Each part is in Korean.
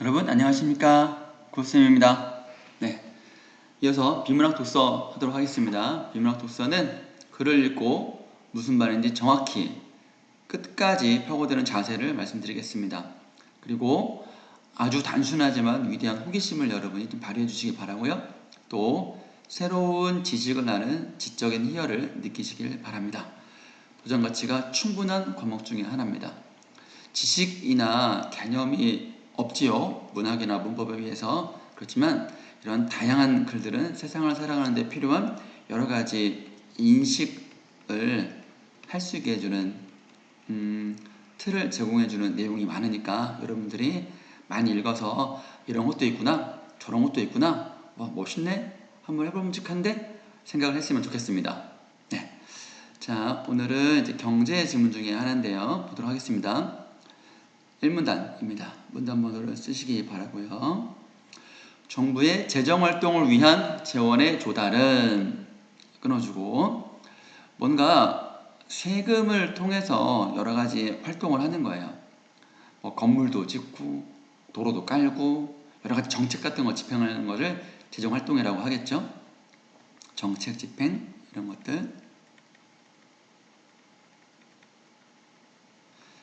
여러분 안녕하십니까, 구쌤입니다. 네, 이어서 비문학 독서 하도록 하겠습니다. 비문학 독서는 글을 읽고 무슨 말인지 정확히 끝까지 파고드는 자세를 말씀드리겠습니다. 그리고 아주 단순하지만 위대한 호기심을 여러분이 좀 발휘해 주시기 바라고요. 또 새로운 지식을 나는 지적인 희열을 느끼시길 바랍니다. 도전 가치가 충분한 과목 중에 하나입니다. 지식이나 개념이 없지요. 문학이나 문법에 비해서. 그렇지만 이런 다양한 글들은 세상을 살아가는 데 필요한 여러 가지 인식을 할 수 있게 해주는 틀을 제공해주는 내용이 많으니까 여러분들이 많이 읽어서 이런 것도 있구나, 저런 것도 있구나, 멋있네, 한번 해보면직한데 생각을 했으면 좋겠습니다. 네. 자, 오늘은 이제 경제 지문 중에 하나인데요. 보도록 하겠습니다. 1문단입니다. 문단번호를 쓰시기 바라고요. 정부의 재정활동을 위한 재원의 조달은 끊어주고 뭔가 세금을 통해서 여러 가지 활동을 하는 거예요. 건물도 짓고 도로도 깔고 여러 가지 정책 같은 거 집행하는 것을 재정활동이라고 하겠죠. 정책 집행 이런 것들.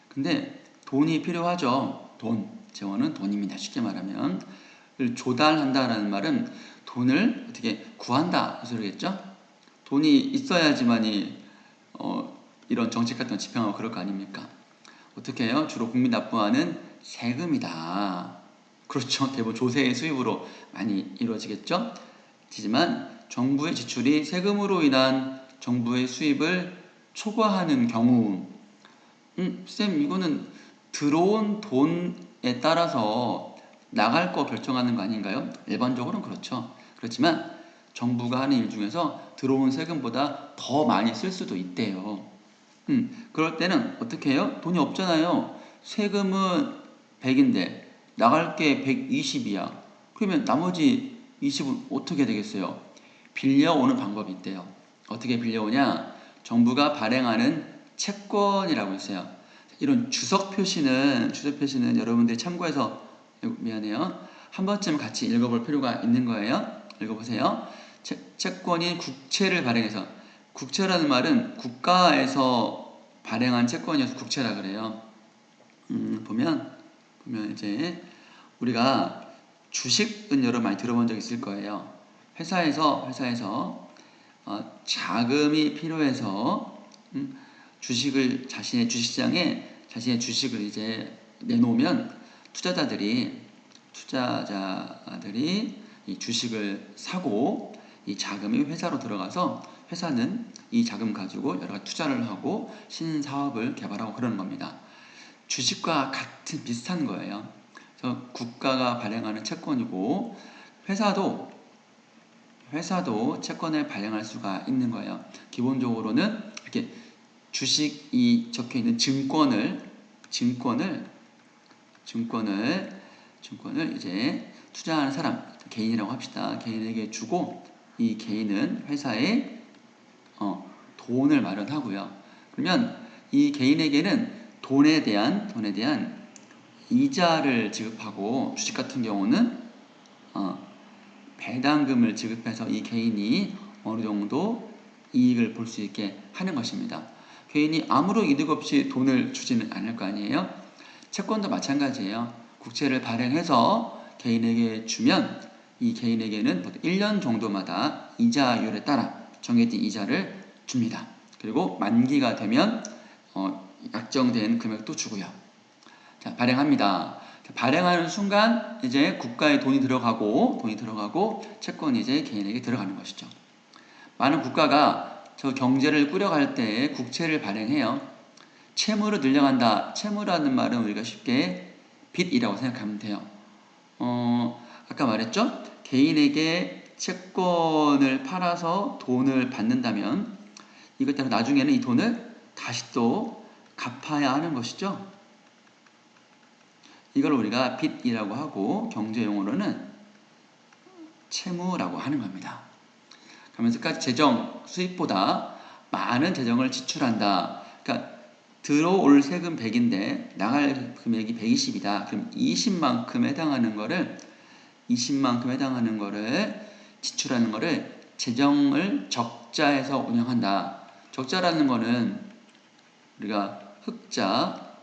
근데 돈이 필요하죠. 돈. 재원은 돈입니다. 쉽게 말하면. 조달한다라는 말은 돈을 어떻게 구한다 이 소리겠죠. 돈이 있어야지만이 이런 정책 같은 거 집행하고 그럴 거 아닙니까? 어떻게 해요? 주로 국민 납부하는 세금이다. 그렇죠. 대부분 조세의 수입으로 많이 이루어지겠죠. 하지만 정부의 지출이 세금으로 인한 정부의 수입을 초과하는 경우 쌤, 이거는 들어온 돈에 따라서 나갈 거 결정하는 거 아닌가요? 일반적으로는 그렇죠. 그렇지만 정부가 하는 일 중에서 들어온 세금보다 더 많이 쓸 수도 있대요. 그럴 때는 어떻게 해요? 돈이 없잖아요. 세금은 100인데 나갈 게 120이야. 그러면 나머지 20은 어떻게 되겠어요? 빌려오는 방법이 있대요. 어떻게 빌려오냐? 정부가 발행하는 채권이라고 있어요. 이런 주석 표시는 여러분들이 참고해서, 미안해요, 한 번쯤 같이 읽어볼 필요가 있는 거예요. 읽어보세요. 채권이 국채를 발행해서, 국채라는 말은 국가에서 발행한 채권이어서 국채라 그래요. 보면 이제 우리가 주식은 여러분 많이 들어본 적 있을 거예요. 회사에서 자금이 필요해서 주식을 자신의 주식시장에 자신의 주식을 이제 내놓으면 투자자들이 이 주식을 사고 이 자금이 회사로 들어가서 회사는 이 자금 가지고 여러 가지 투자를 하고 신사업을 개발하고 그러는 겁니다. 주식과 같은 비슷한 거예요. 그래서 국가가 발행하는 채권이고 회사도 채권을 발행할 수가 있는 거예요. 기본적으로는 이렇게 주식이 적혀있는 증권을 이제 투자하는 사람, 개인이라고 합시다. 개인에게 주고 이 개인은 회사에 돈을 마련하고요. 그러면 이 개인에게는 돈에 대한 이자를 지급하고, 주식 같은 경우는 배당금을 지급해서 이 개인이 어느 정도 이익을 볼 수 있게 하는 것입니다. 개인이 아무런 이득 없이 돈을 주지는 않을 거 아니에요. 채권도 마찬가지예요. 국채를 발행해서 개인에게 주면 이 개인에게는 1년 정도마다 이자율에 따라 정해진 이자를 줍니다. 그리고 만기가 되면 약정된 금액도 주고요. 자, 발행합니다. 발행하는 순간 이제 국가에 돈이 들어가고 채권이 이제 개인에게 들어가는 것이죠. 많은 국가가 저 경제를 꾸려갈 때 국채를 발행해요. 채무를 늘려간다. 채무라는 말은 우리가 쉽게 빚이라고 생각하면 돼요. 아까 말했죠? 개인에게 채권을 팔아서 돈을 받는다면 이것 따라 나중에는 이 돈을 다시 또 갚아야 하는 것이죠. 이걸 우리가 빚이라고 하고 경제 용어로는 채무라고 하는 겁니다. 그러면서 재정 수입보다 많은 재정을 지출한다. 그러니까 들어올 세금 100인데 나갈 금액이 120이다. 그럼 20만큼 해당하는 거를 지출하는 거를 재정을 적자해서 운영한다. 적자라는 거는 우리가 흑자,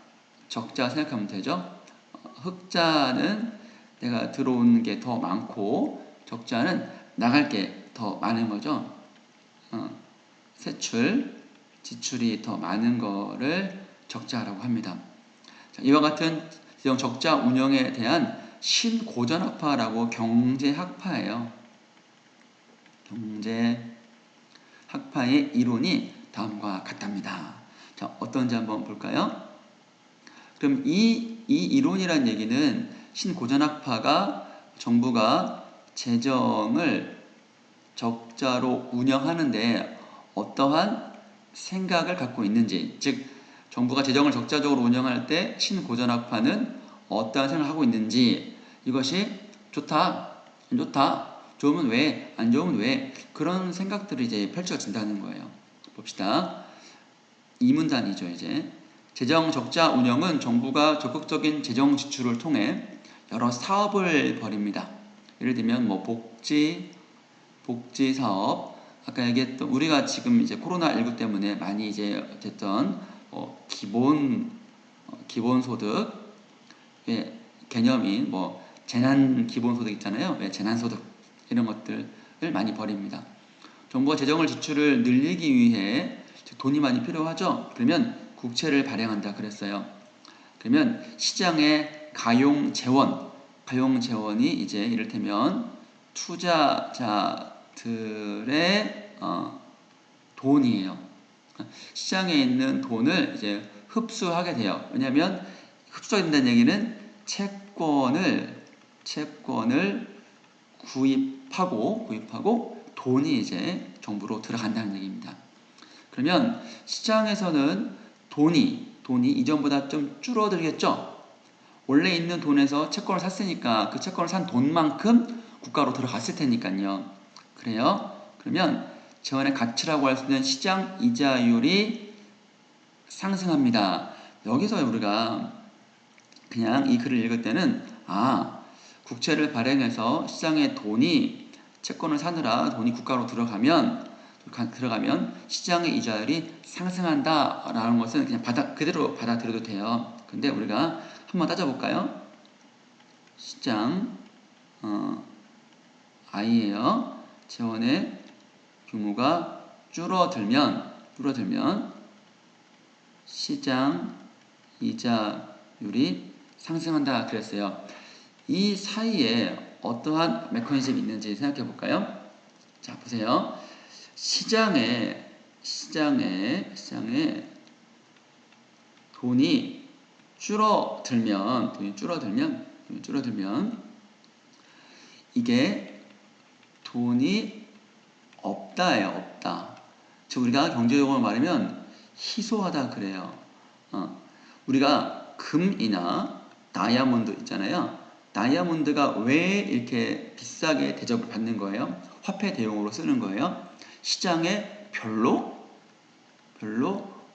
적자 생각하면 되죠. 흑자는 내가 들어오는 게 더 많고 적자는 나갈 게 더 많은 거죠. 세출, 지출이 더 많은 거를 적자라고 합니다. 자, 이와 같은 재정 적자 운영에 대한 신고전학파라고 경제학파예요. 경제학파의 이론이 다음과 같답니다. 자, 어떤지 한번 볼까요? 그럼 이 이론이란 얘기는 신고전학파가 정부가 재정을 적자로 운영하는데 어떠한 생각을 갖고 있는지, 즉 정부가 재정을 적자적으로 운영할 때 신고전학파는 어떠한 생각을 하고 있는지, 이것이 좋다, 안 좋다, 좋으면 왜, 안 좋으면 왜, 그런 생각들이 이제 펼쳐진다는 거예요. 봅시다. 이 문단이죠. 이제 재정 적자 운영은 정부가 적극적인 재정 지출을 통해 여러 사업을 벌입니다. 예를 들면 뭐 복지 사업, 아까 얘기했던 우리가 지금 이제 코로나19 때문에 많이 이제 어쨌든 기본 소득 개념인 뭐 재난 기본 소득 있잖아요. 재난 소득 이런 것들을 많이 벌입니다. 정부가 재정을 지출을 늘리기 위해 돈이 많이 필요하죠. 그러면 국채를 발행한다 그랬어요. 그러면 시장의 가용 재원이 이제 이를테면 투자자들의 돈이에요. 시장에 있는 돈을 이제 흡수하게 돼요. 왜냐하면 흡수하게 된다는 얘기는 채권을 구입하고 돈이 이제 정부로 들어간다는 얘기입니다. 그러면 시장에서는 돈이 이전보다 좀 줄어들겠죠. 원래 있는 돈에서 채권을 샀으니까 그 채권을 산 돈만큼 국가로 들어갔을 테니까요. 그래요? 그러면 재원의 가치라고 할 수 있는 시장 이자율이 상승합니다. 여기서 우리가 그냥 이 글을 읽을 때는 국채를 발행해서 시장에 채권을 사느라 돈이 국가로 들어가면 시장의 이자율이 상승한다라는 것은 그냥 그대로 받아들여도 돼요. 근데 우리가 한번 따져볼까요? 시장 I예요. 재원의 규모가 줄어들면 시장 이자율이 상승한다 그랬어요. 이 사이에 어떠한 메커니즘이 있는지 생각해 볼까요? 자, 보세요. 시장에 돈이 줄어들면 이게 돈이 없다예요. 없다. 즉 우리가 경제용어로 말하면 희소하다 그래요. 우리가 금이나 다이아몬드 있잖아요. 다이아몬드가 왜 이렇게 비싸게 대접을 받는 거예요? 화폐 대용으로 쓰는 거예요. 시장에 별로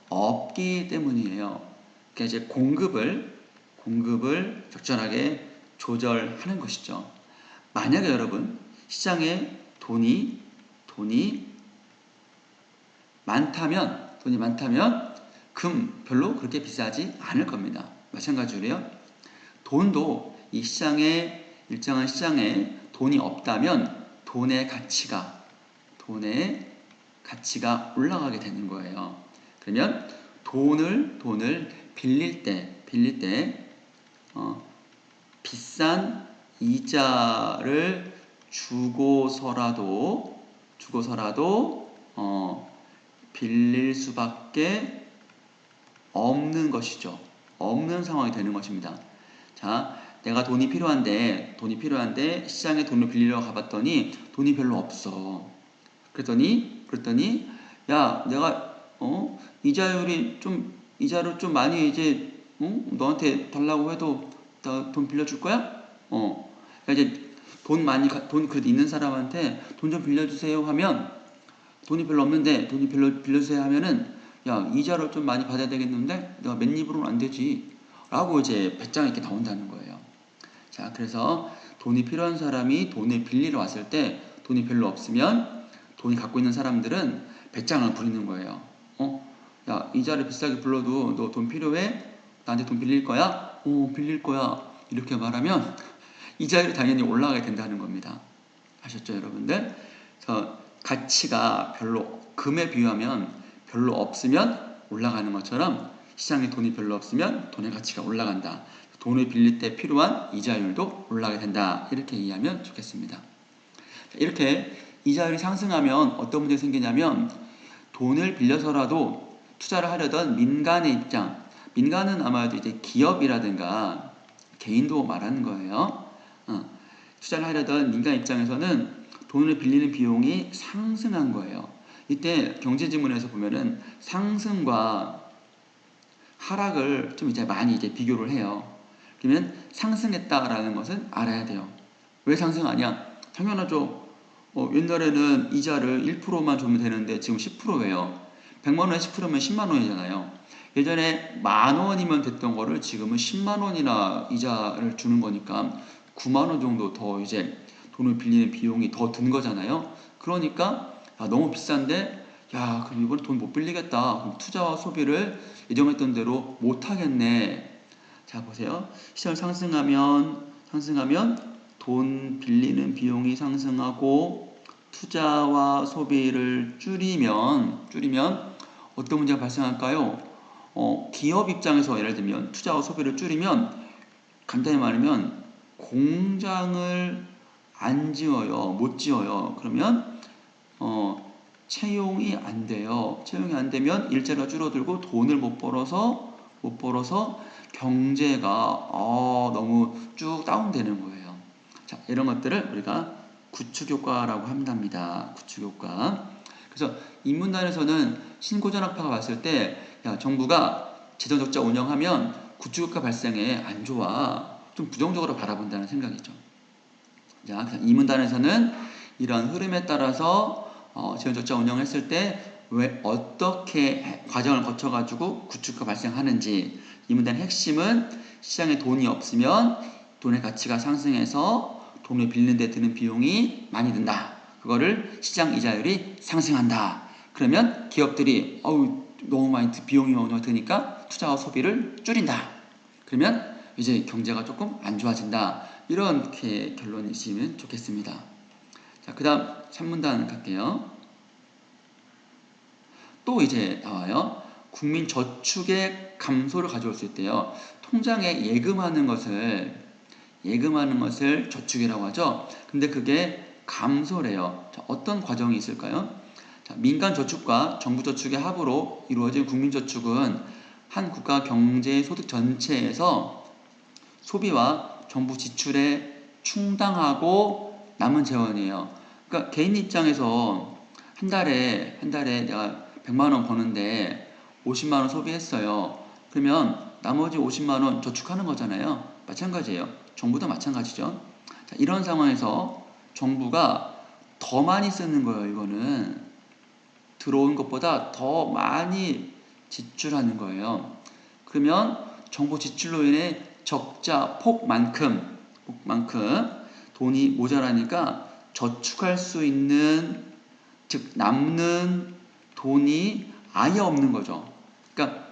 없기 때문이에요. 그러니까 이제 공급을 적절하게 조절하는 것이죠. 만약에 여러분 시장에 돈이 많다면 금 별로 그렇게 비싸지 않을 겁니다. 마찬가지로요. 돈도 일정한 시장에 돈이 없다면 돈의 가치가 올라가게 되는 거예요. 그러면 돈을 빌릴 때 비싼 이자를 주고서라도 빌릴 수밖에 없는 것이죠. 없는 상황이 되는 것입니다. 자, 내가 돈이 필요한데 시장에 돈을 빌리러 가봤더니 돈이 별로 없어. 그랬더니 야, 내가 이자를 좀 많이 이제 너한테 달라고 해도 나 돈 빌려줄 거야? 그러니까 이제 돈 그래도 있는 사람한테 돈 좀 빌려주세요 하면 돈이 별로 없는데 돈이 빌려주세요 하면은 야, 이자를 좀 많이 받아야 되겠는데 내가 맨입으로는 안 되지 라고 이제 배짱 있게 나온다는 거예요. 자, 그래서 돈이 필요한 사람이 돈을 빌리러 왔을 때 돈이 별로 없으면 돈이 갖고 있는 사람들은 배짱을 부리는 거예요. 야, 이자를 비싸게 불러도 너 돈 필요해? 나한테 돈 빌릴 거야? 빌릴 거야. 이렇게 말하면 이자율이 당연히 올라가게 된다는 겁니다. 아셨죠, 여러분들? 그래서 가치가 별로, 금에 비유하면 별로 없으면 올라가는 것처럼 시장에 돈이 별로 없으면 돈의 가치가 올라간다. 돈을 빌릴 때 필요한 이자율도 올라가게 된다. 이렇게 이해하면 좋겠습니다. 이렇게 이자율이 상승하면 어떤 문제가 생기냐면 돈을 빌려서라도 투자를 하려던 민간의 입장, 민간은 아마도 이제 기업이라든가 개인도 말하는 거예요. 투자를 하려던 민간 입장에서는 돈을 빌리는 비용이 상승한 거예요. 이때 경제지문에서 보면은 상승과 하락을 좀 이제 많이 이제 비교를 해요. 그러면 상승했다라는 것은 알아야 돼요. 왜 상승하냐? 당연하죠. 옛날에는 이자를 1%만 주면 되는데 지금 10%예요. 100만 원에 10%면 10만 원이잖아요. 예전에 만 원이면 됐던 거를 지금은 10만 원이나 이자를 주는 거니까 9만 원 정도 더 이제 돈을 빌리는 비용이 더 든 거잖아요. 그러니까 너무 비싼데 야, 그럼 이번에 돈 못 빌리겠다. 그럼 투자와 소비를 예정했던 대로 못 하겠네. 자, 보세요. 시장 상승하면 돈 빌리는 비용이 상승하고 투자와 소비를 줄이면 어떤 문제가 발생할까요? 기업 입장에서 예를 들면 투자와 소비를 줄이면 간단히 말하면 공장을 안 지어요. 못 지어요. 그러면 채용이 안 돼요. 채용이 안 되면 일자리가 줄어들고 돈을 못 벌어서 경제가 너무 쭉 다운되는 거예요. 자, 이런 것들을 우리가 구축효과라고 한답니다. 구축효과. 그래서 인문단에서는 신고전학파가 봤을 때 야, 정부가 재정적자 운영하면 구축효과 발생에 안 좋아. 좀 부정적으로 바라본다는 생각이죠. 자, 이문단에서는 이런 흐름에 따라서 재정적자 운영을 했을 때 왜 어떻게 과정을 거쳐가지고 구축효과 발생하는지, 이 문단의 핵심은 시장에 돈이 없으면 돈의 가치가 상승해서 돈을 빌리는 데 드는 비용이 많이 든다. 그거를 시장 이자율이 상승한다. 그러면 기업들이 너무 많이 비용이 너무 드니까 투자와 소비를 줄인다. 그러면 이제 경제가 조금 안 좋아진다. 이렇게 결론이시면 좋겠습니다. 자, 그 다음 3문단 갈게요. 또 이제 나와요. 국민 저축의 감소를 가져올 수 있대요. 통장에 예금하는 것을 저축이라고 하죠. 근데 그게 감소래요. 자, 어떤 과정이 있을까요? 자, 민간 저축과 정부 저축의 합으로 이루어진 국민 저축은 한 국가 경제 소득 전체에서 소비와 정부 지출에 충당하고 남은 재원이에요. 그러니까 개인 입장에서 한 달에 내가 100만 원 버는데 50만 원 소비했어요. 그러면 나머지 50만 원 저축하는 거잖아요. 마찬가지예요. 정부도 마찬가지죠. 자, 이런 상황에서 정부가 더 많이 쓰는 거예요. 이거는 들어온 것보다 더 많이 지출하는 거예요. 그러면 정부 지출로 인해 적자 폭만큼 돈이 모자라니까 저축할 수 있는, 즉 남는 돈이 아예 없는 거죠. 그러니까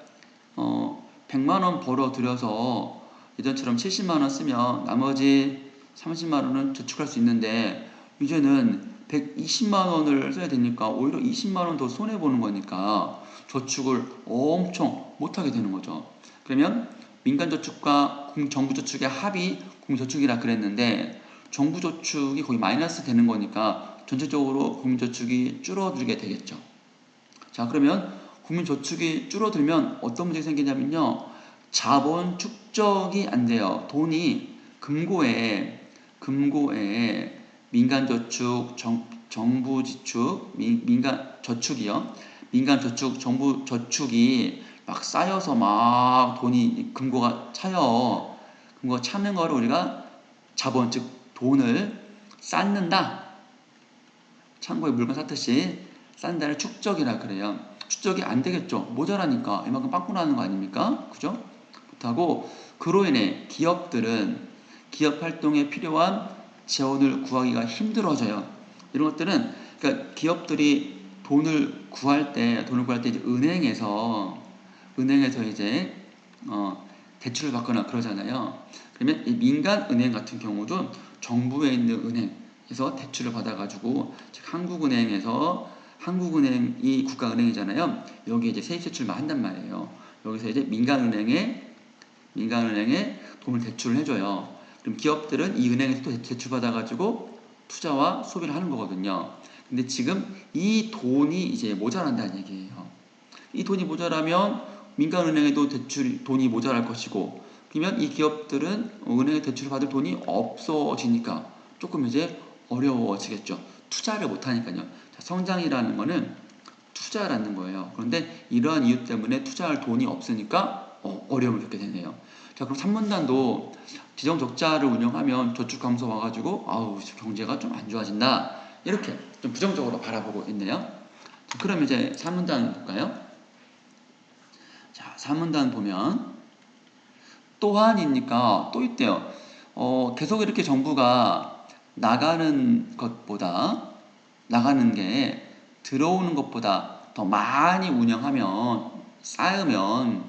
100만 원 벌어 들여서 예전처럼 70만 원 쓰면 나머지 30만 원은 저축할 수 있는데 이제는 120만 원을 써야 되니까 오히려 20만 원 더 손해 보는 거니까 저축을 엄청 못 하게 되는 거죠. 그러면 민간 저축과 정부 저축의 합이 국민 저축이라 그랬는데 정부 저축이 거의 마이너스 되는 거니까 전체적으로 국민 저축이 줄어들게 되겠죠. 자, 그러면 국민 저축이 줄어들면 어떤 문제가 생기냐면요. 자본 축적이 안 돼요. 돈이 금고에 민간 저축, 정부 지축, 민간 저축이요. 민간 저축, 정부 저축이 막 쌓여서 막 돈이 금고가 차요. 금고가 차는 거를 우리가 자본, 즉 돈을 쌓는다. 창고에 물건 쌓듯이 쌓는다를 축적이라 그래요. 축적이 안 되겠죠. 모자라니까 이만큼 빵꾸 나는 거 아닙니까? 그죠? 못하고 그로 인해 기업들은 기업 활동에 필요한 재원을 구하기가 힘들어져요. 이런 것들은 그러니까 기업들이 돈을 구할 때 이제 은행에서 이제 대출을 받거나 그러잖아요. 그러면 이 민간 은행 같은 경우도 정부에 있는 은행에서 대출을 받아가지고 즉 한국은행이 국가은행이잖아요. 여기 이제 세입 대출만 한단 말이에요. 여기서 이제 민간은행에 돈을 대출을 해줘요. 그럼 기업들은 이 은행에서 또 대출 받아가지고 투자와 소비를 하는 거거든요. 근데 지금 이 돈이 이제 모자란다는 얘기예요. 이 돈이 모자라면 민간은행에도 돈이 모자랄 것이고, 그러면 이 기업들은 은행에 대출을 받을 돈이 없어지니까 조금 이제 어려워지겠죠. 투자를 못하니까요. 성장이라는 거는 투자라는 거예요. 그런데 이러한 이유 때문에 투자할 돈이 없으니까 어려움을 겪게 되네요. 자, 그럼 산문단도 지정적자를 운영하면 저축 감소 와가지고 경제가 좀 안 좋아진다. 이렇게 좀 부정적으로 바라보고 있네요. 자, 그럼 이제 산문단 볼까요? 자, 산문단 보면 또한이니까 또 있대요. 계속 이렇게 정부가 나가는 게 들어오는 것보다 더 많이 운영하면 쌓으면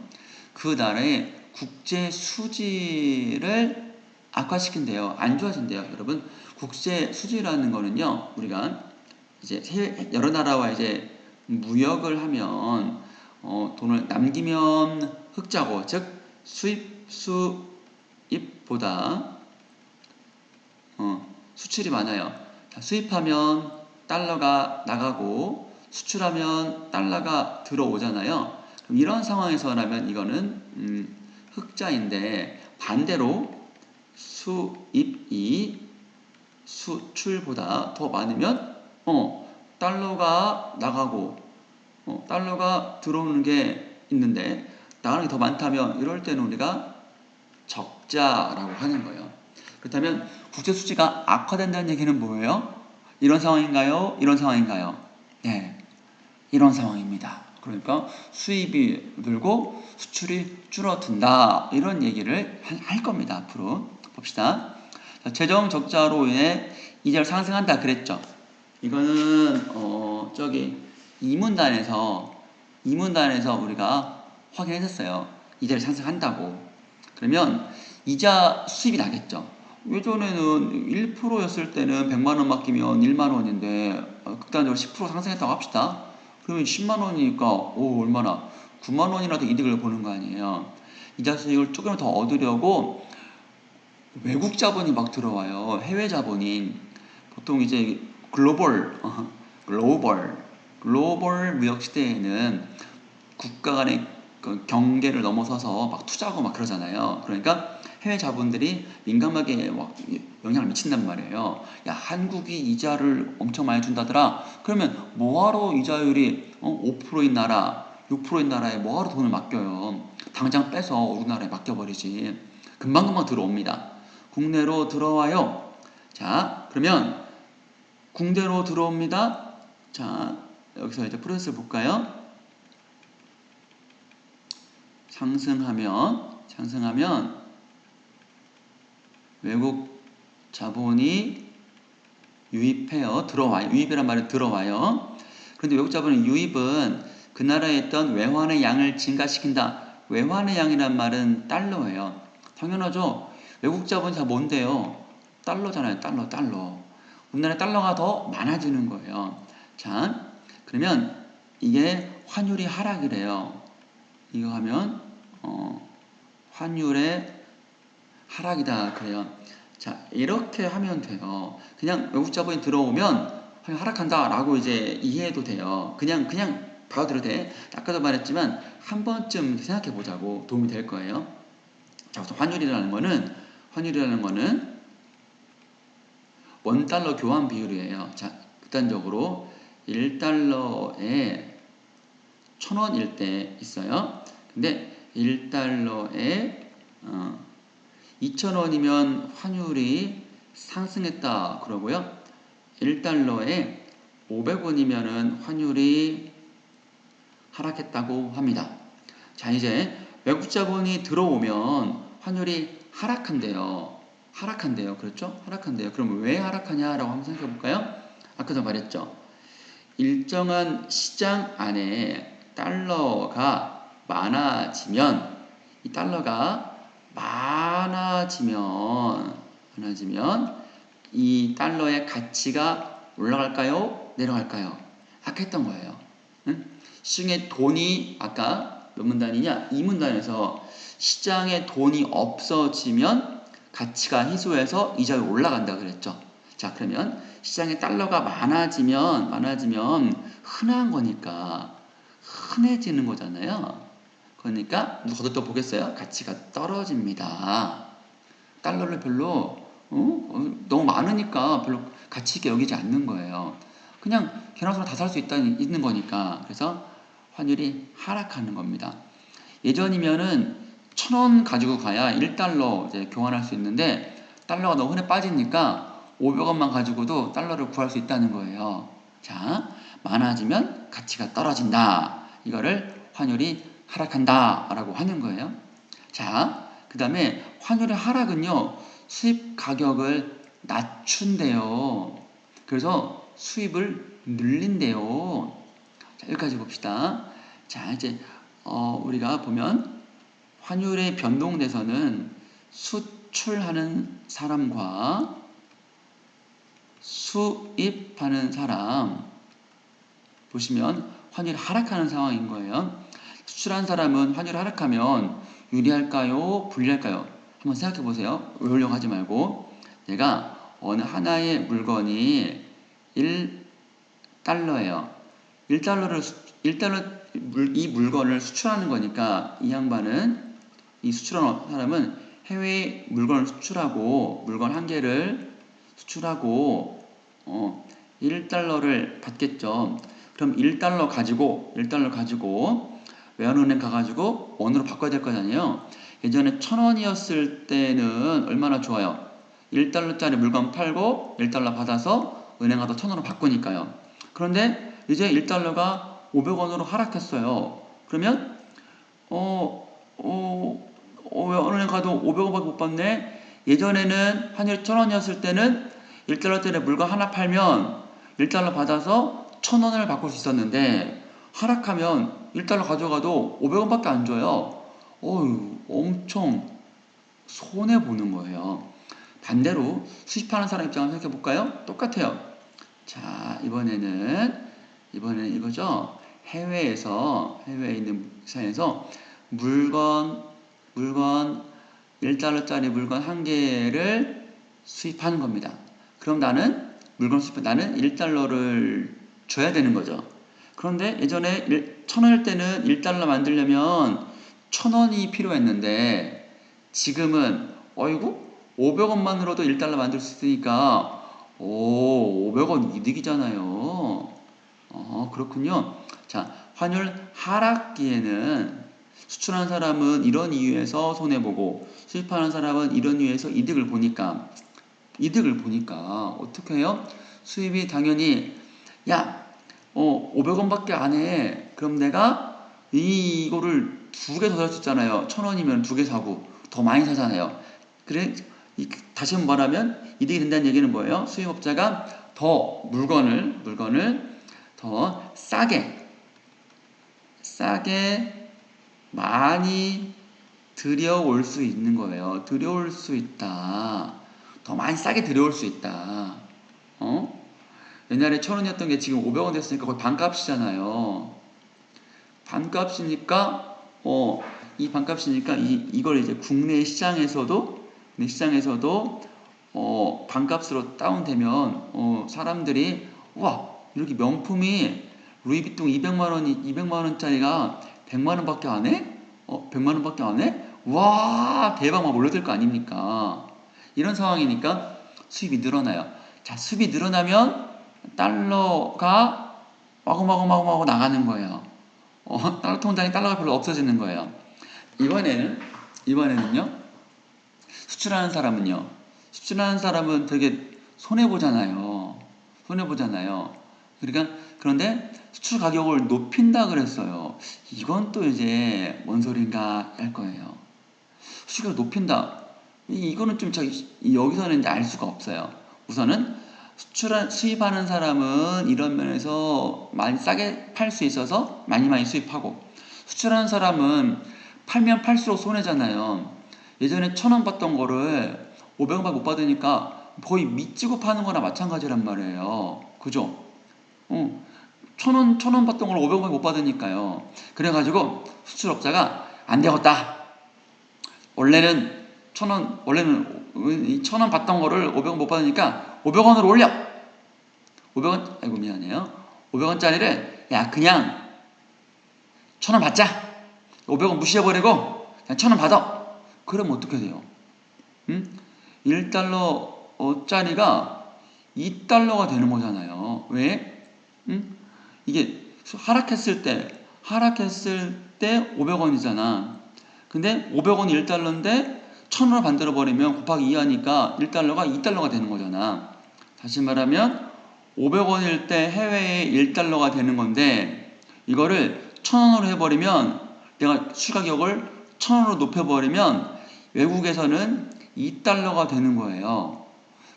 그 나라의 국제 수지를 악화시킨대요. 안 좋아진대요. 여러분, 국제 수지라는 거는요, 우리가 이제 여러 나라와 이제 무역을 하면 돈을 남기면 흑자고, 즉 수입보다 수출이 많아요. 수입하면 달러가 나가고 수출하면 달러가 들어오잖아요. 그럼 이런 상황에서라면 이거는 흑자인데, 반대로 수입이 수출보다 더 많으면 달러가 나가고 달러가 들어오는 게 있는데 나가는 게 더 많다면 이럴 때는 우리가 적자라고 하는 거예요. 그렇다면 국제 수지가 악화된다는 얘기는 뭐예요? 이런 상황인가요? 이런 상황인가요? 네, 이런 상황입니다. 그러니까 수입이 늘고 수출이 줄어든다, 이런 얘기를 할 겁니다. 앞으로 봅시다. 자, 재정 적자로 인해 이자를 상승한다 그랬죠. 이거는 저기 이문단에서 우리가 확인했었어요. 이자를 상승한다고. 그러면 이자 수입이 나겠죠. 예전에는 1%였을 때는 100만 원 맡기면 1만 원인데 극단적으로 10% 상승했다고 합시다. 그러면 10만 원이니까 얼마나 9만 원이라도 이득을 보는 거 아니에요. 이자 수익을 조금 더 얻으려고 외국 자본이 막 들어와요. 해외 자본이. 보통 이제 글로벌 무역 시대에는 국가 간의 그 경계를 넘어서서 막 투자하고 막 그러잖아요. 그러니까 해외 자본들이 민감하게 막 영향을 미친단 말이에요. 야, 한국이 이자를 엄청 많이 준다더라. 그러면 뭐하러 이자율이 5%인 나라, 6%인 나라에 뭐하러 돈을 맡겨요. 당장 빼서 우리나라에 맡겨버리지. 금방금방 들어옵니다. 국내로 들어와요. 자, 그러면 국내로 들어옵니다. 자, 여기서 이제 프로세스를 볼까요? 상승하면 외국 자본이 유입해요. 들어와요. 유입이란 말은 들어와요. 그런데 외국 자본의 유입은 그 나라에 있던 외환의 양을 증가시킨다. 외환의 양이란 말은 달러예요. 당연하죠. 외국 자본이 다 뭔데요? 달러잖아요. 달러. 우리나라 달러가 더 많아지는 거예요. 자, 그러면 이게 환율이 하락이래요. 이거 하면 환율의 하락이다 그래요. 자, 이렇게 하면 돼요. 그냥 외국 자본이 들어오면 환율 하락한다 라고 이제 이해해도 돼요. 그냥 받아들여도 돼. 아까도 말했지만 한 번쯤 생각해 보자고, 도움이 될 거예요. 자, 우선 환율이라는 거는 원달러 교환 비율이에요. 자, 극단적으로 1달러에 1,000원일 때 있어요. 근데 1달러에 2,000원이면 환율이 상승했다 그러고요. 1달러에 500원이면은 환율이 하락했다고 합니다. 자, 이제 외국 자본이 들어오면 환율이 하락한대요. 그렇죠? 하락한대요. 그럼 왜 하락하냐라고 한번 생각해 볼까요? 아까도 말했죠. 일정한 시장 안에 달러가 많아지면, 이 달러가 많아지면 이 달러의 가치가 올라갈까요? 내려갈까요? 아까 했던 거예요. 응? 시중에 돈이 아까 몇 문단이냐? 2문단에서 시장에 돈이 없어지면 가치가 희소해서 이자율이 올라간다 그랬죠. 자, 그러면 시장에 달러가 많아지면 흔한 거니까 흔해지는 거잖아요. 그러니까 거듭 보겠어요. 가치가 떨어집니다. 달러를 별로 너무 많으니까 별로 가치 있게 여기지 않는 거예요. 그냥 개나소나 다 살 수 있는 거니까. 그래서 환율이 하락하는 겁니다. 예전이면은 1,000원 가지고 가야 1달러 이제 교환할 수 있는데 달러가 너무 흔해 빠지니까 500원만 가지고도 달러를 구할 수 있다는 거예요. 자, 많아지면 가치가 떨어진다. 이거를 환율이 하락한다 라고 하는 거예요. 자, 그 다음에 환율의 하락은요, 수입 가격을 낮춘대요. 그래서 수입을 늘린대요. 자, 여기까지 봅시다. 자, 이제 우리가 보면 환율의 변동대서는 수출하는 사람과 수입하는 사람 보시면 환율이 하락하는 상황인 거예요. 수출한 사람은 환율이 하락하면 유리할까요? 불리할까요? 한번 생각해 보세요. 외우려고 하지 말고 내가 어느 하나의 물건이 1달러예요. 1달러 이 물건을 수출하는 거니까 이 수출하는 사람은 해외에 물건을 수출하고 물건 한 개를 수출하고 1달러를 받겠죠. 그럼 1달러 가지고 외환은행 가가지고 원으로 바꿔야 될 거잖아요. 예전에 1,000원이었을 때는 얼마나 좋아요. 1달러짜리 물건 팔고 1달러 받아서 은행 가서 1,000원으로 바꾸니까요. 그런데 이제 1달러가 500원으로 하락했어요. 그러면 은행 가도 500원밖에 못 받네. 예전에는 환율이 1,000원이었을 때는 1달러짜리 물건 하나 팔면 1달러 받아서 1,000원을 바꿀 수 있었는데 하락하면 1달러 가져가도 500원밖에 안 줘요. 엄청 손해보는 거예요. 반대로 수입하는 사람 입장을 생각해 볼까요? 똑같아요. 자, 이번에는 이거죠. 해외에 있는 시장에서 물건 1달러짜리 물건 한 개를 수입하는 겁니다. 그럼 나는 1달러를 줘야 되는 거죠. 그런데 예전에 1,000원일 때는 1달러 만들려면 1,000원이 필요했는데 지금은 500원만으로도 1달러 만들 수 있으니까 500원 이득이잖아요. 그렇군요. 자, 환율 하락기에는 수출하는 사람은 이런 이유에서 손해보고 수입하는 사람은 이런 이유에서 이득을 보니까 어떻게 해요? 수입이 당연히 500원밖에 안 해. 그럼 내가 이거를 2개 더 살 수 있잖아요. 1,000원이면 2개 사고 더 많이 사잖아요. 그래 다시 한번 말하면 이득이 된다는 얘기는 뭐예요? 수입업자가 더 물건을 더 싸게 많이 들여올 수 있는 거예요. 들여올 수 있다. 더 많이 싸게 들여올 수 있다. 옛날에 1,000원이었던 게 지금 500원 됐으니까 거의 반값이잖아요. 반값이니까 이걸 이제 국내 시장에서도 반값으로 다운되면 사람들이 이렇게 명품이 루이비통 200만 원짜리가 100만 원밖에 안 해? 100만 원밖에 안 해? 와, 대박 막 몰려들 거 아닙니까? 이런 상황이니까 수입이 늘어나요. 자, 수입이 늘어나면 달러가 마구마구 나가는 거예요. 달러 통장에 달러가 별로 없어지는 거예요. 이번에는요, 수출하는 사람은 되게 손해보잖아요. 그러니까 그런데 수출 가격을 높인다 그랬어요. 이건 또 이제 뭔 소린가 할 거예요. 수출을 높인다. 이거는 좀 여기서는 이제 알 수가 없어요. 우선은 수입하는 사람은 이런 면에서 많이 싸게 팔 수 있어서 많이 수입하고, 수출하는 사람은 팔면 팔수록 손해잖아요. 예전에 1,000원 받던 거를 500원 못 받으니까 거의 미치고 파는 거나 마찬가지란 말이에요. 그죠? 1,000원 받던 걸 500원 못 받으니까요. 그래가지고 수출업자가 안 되겠다. 원래는 1,000원 받던 거를 500원 못 받으니까 500원으로 올려. 500원, 아이고 미안해요. 500원짜리를 야 그냥 1,000원 받자. 500원 무시해버리고 그냥 1,000원 받아. 그러면 어떻게 돼요? 1달러짜리가 2달러가 되는 거잖아요. 왜? 이게 하락했을 때 500원이잖아. 근데 500원이 1달러인데 1,000원을 만들어버리면 곱하기 2 하니까 1달러가 2달러가 되는 거잖아. 다시 말하면 500원일 때 해외에 1달러가 되는 건데 이거를 1,000원으로 해버리면 내가 수가격을 1,000원으로 높여버리면 외국에서는 2달러가 되는 거예요.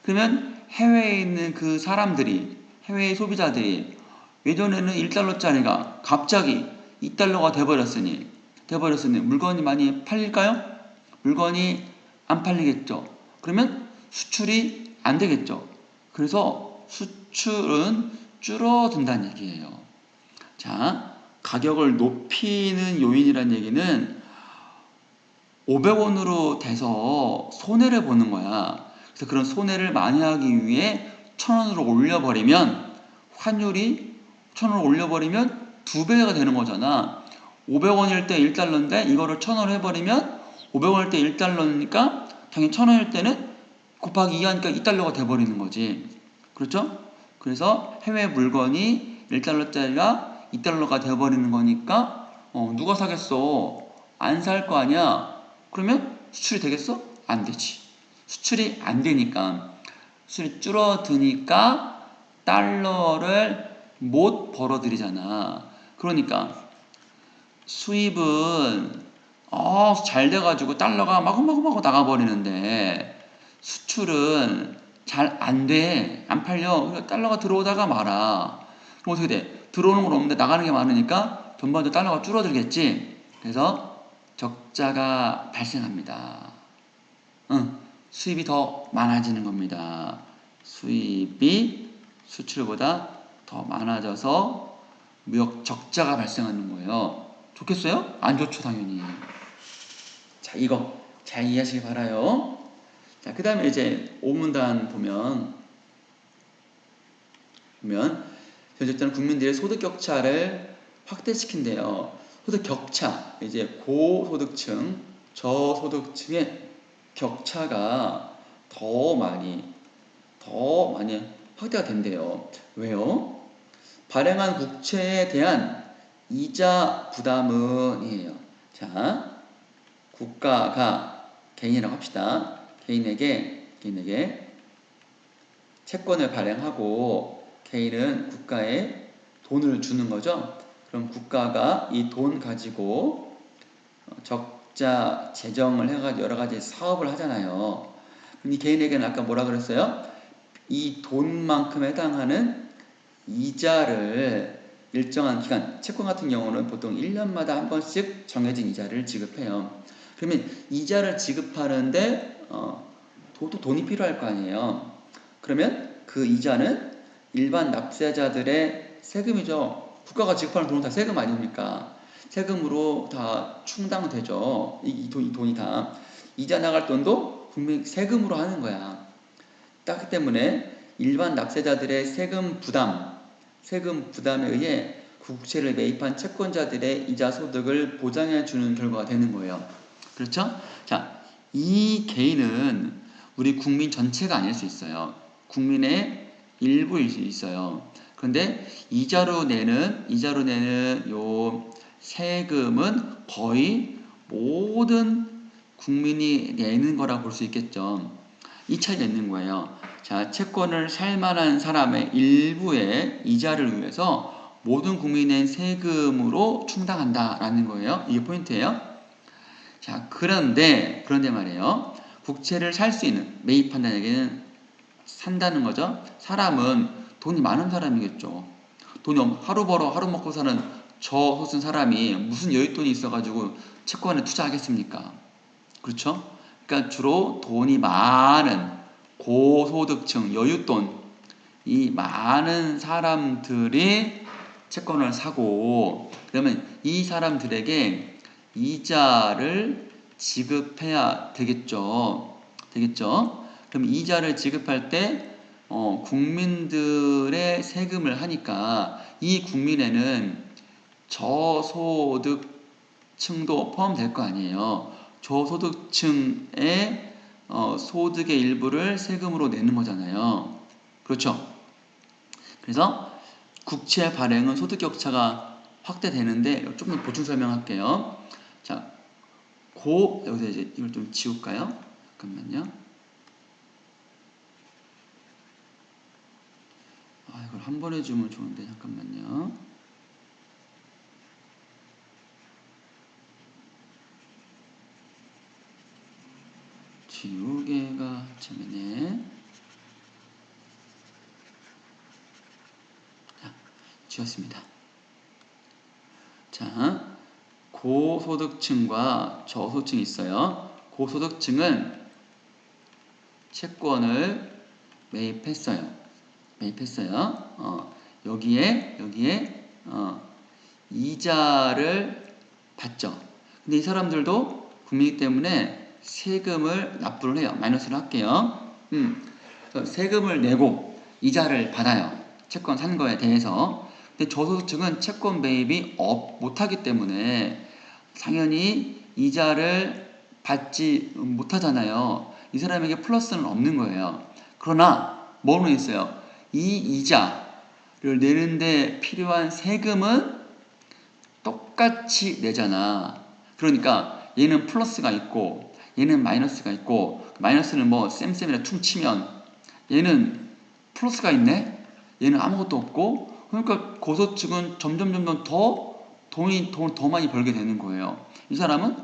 그러면 해외에 있는 그 사람들이, 해외의 소비자들이 예전에는 1달러짜리가 갑자기 2달러가 돼버렸으니 물건이 많이 팔릴까요? 물건이 안 팔리겠죠. 그러면 수출이 안 되겠죠. 그래서 수출은 줄어든다는 얘기예요. 자, 가격을 높이는 요인이란 얘기는 500원으로 돼서 손해를 보는 거야. 그래서 그런 손해를 많이 하기 위해 1,000원으로 올려버리면 환율이 1,000원으로 올려버리면 2배가 되는 거잖아. 500원일 때 1달러인데 이거를 1,000원으로 해버리면 500원일 때 1달러니까 당연히 1,000원일 때는 곱하기 2 하니까 2달러가 돼버리는 거지. 그렇죠? 그래서 해외 물건이 1달러짜리가 2달러가 돼버리는 거니까 누가 사겠어? 안 살 거 아니야? 그러면 수출이 되겠어? 안 되지. 수출이 안 되니까, 수출이 줄어드니까 달러를 못 벌어들이잖아. 그러니까 수입은 잘 돼가지고 달러가 마구마구 나가버리는데 수출은 잘 안 돼. 안 팔려. 달러가 들어오다가 말아. 그럼 어떻게 돼? 들어오는 건 없는데 나가는 게 많으니까 전반적으로 달러가 줄어들겠지. 그래서 적자가 발생합니다. 수입이 더 많아지는 겁니다. 수입이 수출보다 더 많아져서 무역 적자가 발생하는 거예요. 좋겠어요? 안 좋죠, 당연히. 자, 이거 잘 이해하시기 바라요. 자, 그 다음에 이제 오문단 보면 어쨌든 국민들의 소득 격차를 확대시킨대요. 소득 격차, 이제 고소득층, 저소득층의 격차가 더 많이 확대가 된대요. 왜요? 발행한 국채에 대한 이자 부담은이에요. 자, 국가가 개인이라고 합시다. 개인에게 채권을 발행하고 개인은 국가에 돈을 주는 거죠. 그럼 국가가 이 돈 가지고 적자 재정을 해가지고 여러 가지 사업을 하잖아요. 그럼 이 개인에게는 아까 뭐라 그랬어요? 이 돈만큼 해당하는 이자를 일정한 기간, 채권 같은 경우는 보통 1년마다 한 번씩 정해진 이자를 지급해요. 그러면 이자를 지급하는데 또 돈이 필요할 거 아니에요. 그러면 그 이자는 일반 납세자들의 세금이죠. 국가가 지급하는 돈은 다 세금 아닙니까? 세금으로 다 충당되죠. 이 돈이 다. 이자 나갈 돈도 국민 세금으로 하는 거야. 딱 때문에 일반 납세자들의 세금 부담에 의해 국채를 매입한 채권자들의 이자 소득을 보장해 주는 결과가 되는 거예요. 그렇죠? 자, 이 개인은 우리 국민 전체가 아닐 수 있어요. 국민의 일부일 수 있어요. 그런데 이자로 내는 요 세금은 거의 모든 국민이 내는 거라 볼 수 있겠죠. 이 차이가 있는 거예요. 자, 채권을 살 만한 사람의 일부의 이자를 위해서 모든 국민의 세금으로 충당한다라는 거예요. 이게 포인트예요. 자, 그런데 말이에요. 국채를 살 수 있는, 매입한다는 얘기는 산다는 거죠. 사람은 돈이 많은 사람이겠죠. 돈이 하루 벌어 하루 먹고 사는 저소득 사람이 무슨 여윳돈이 있어가지고 채권에 투자하겠습니까? 그렇죠? 그러니까 주로 돈이 많은 고소득층, 여윳돈, 이 많은 사람들이 채권을 사고, 그러면 이 사람들에게 이자를 지급해야 되겠죠. 그럼 이자를 지급할 때 국민들의 세금을 하니까 이 국민에는 저소득층도 포함될 거 아니에요. 저소득층의 소득의 일부를 세금으로 내는 거잖아요. 그렇죠? 그래서 국채 발행은 소득 격차가 확대되는데 좀 더 보충 설명할게요. 자, 여기서 이제 이걸 좀 지울까요? 잠깐만요. 이걸 한 번에 주면 좋은데 잠깐만요. 지우개가 참이네. 자, 지웠습니다. 자, 고소득층과 저소득층이 있어요. 고소득층은 채권을 매입했어요. 여기에 이자를 받죠. 근데 이 사람들도 국민이기 때문에 세금을 납부를 해요. 마이너스를 할게요. 세금을 내고 이자를 받아요. 채권 산 거에 대해서. 근데 저소득층은 채권 매입이 못하기 때문에 당연히 이자를 받지 못하잖아요. 이 사람에게 플러스는 없는 거예요. 그러나 뭐는 있어요? 이 이자를 내는데 필요한 세금은 똑같이 내잖아. 그러니까 얘는 플러스가 있고 얘는 마이너스가 있고, 마이너스는 뭐 쌤쌤이라 퉁치면 얘는 플러스가 있네? 얘는 아무것도 없고, 그러니까 고소득층은 점점 더 돈을 더 많이 벌게 되는 거예요. 이 사람은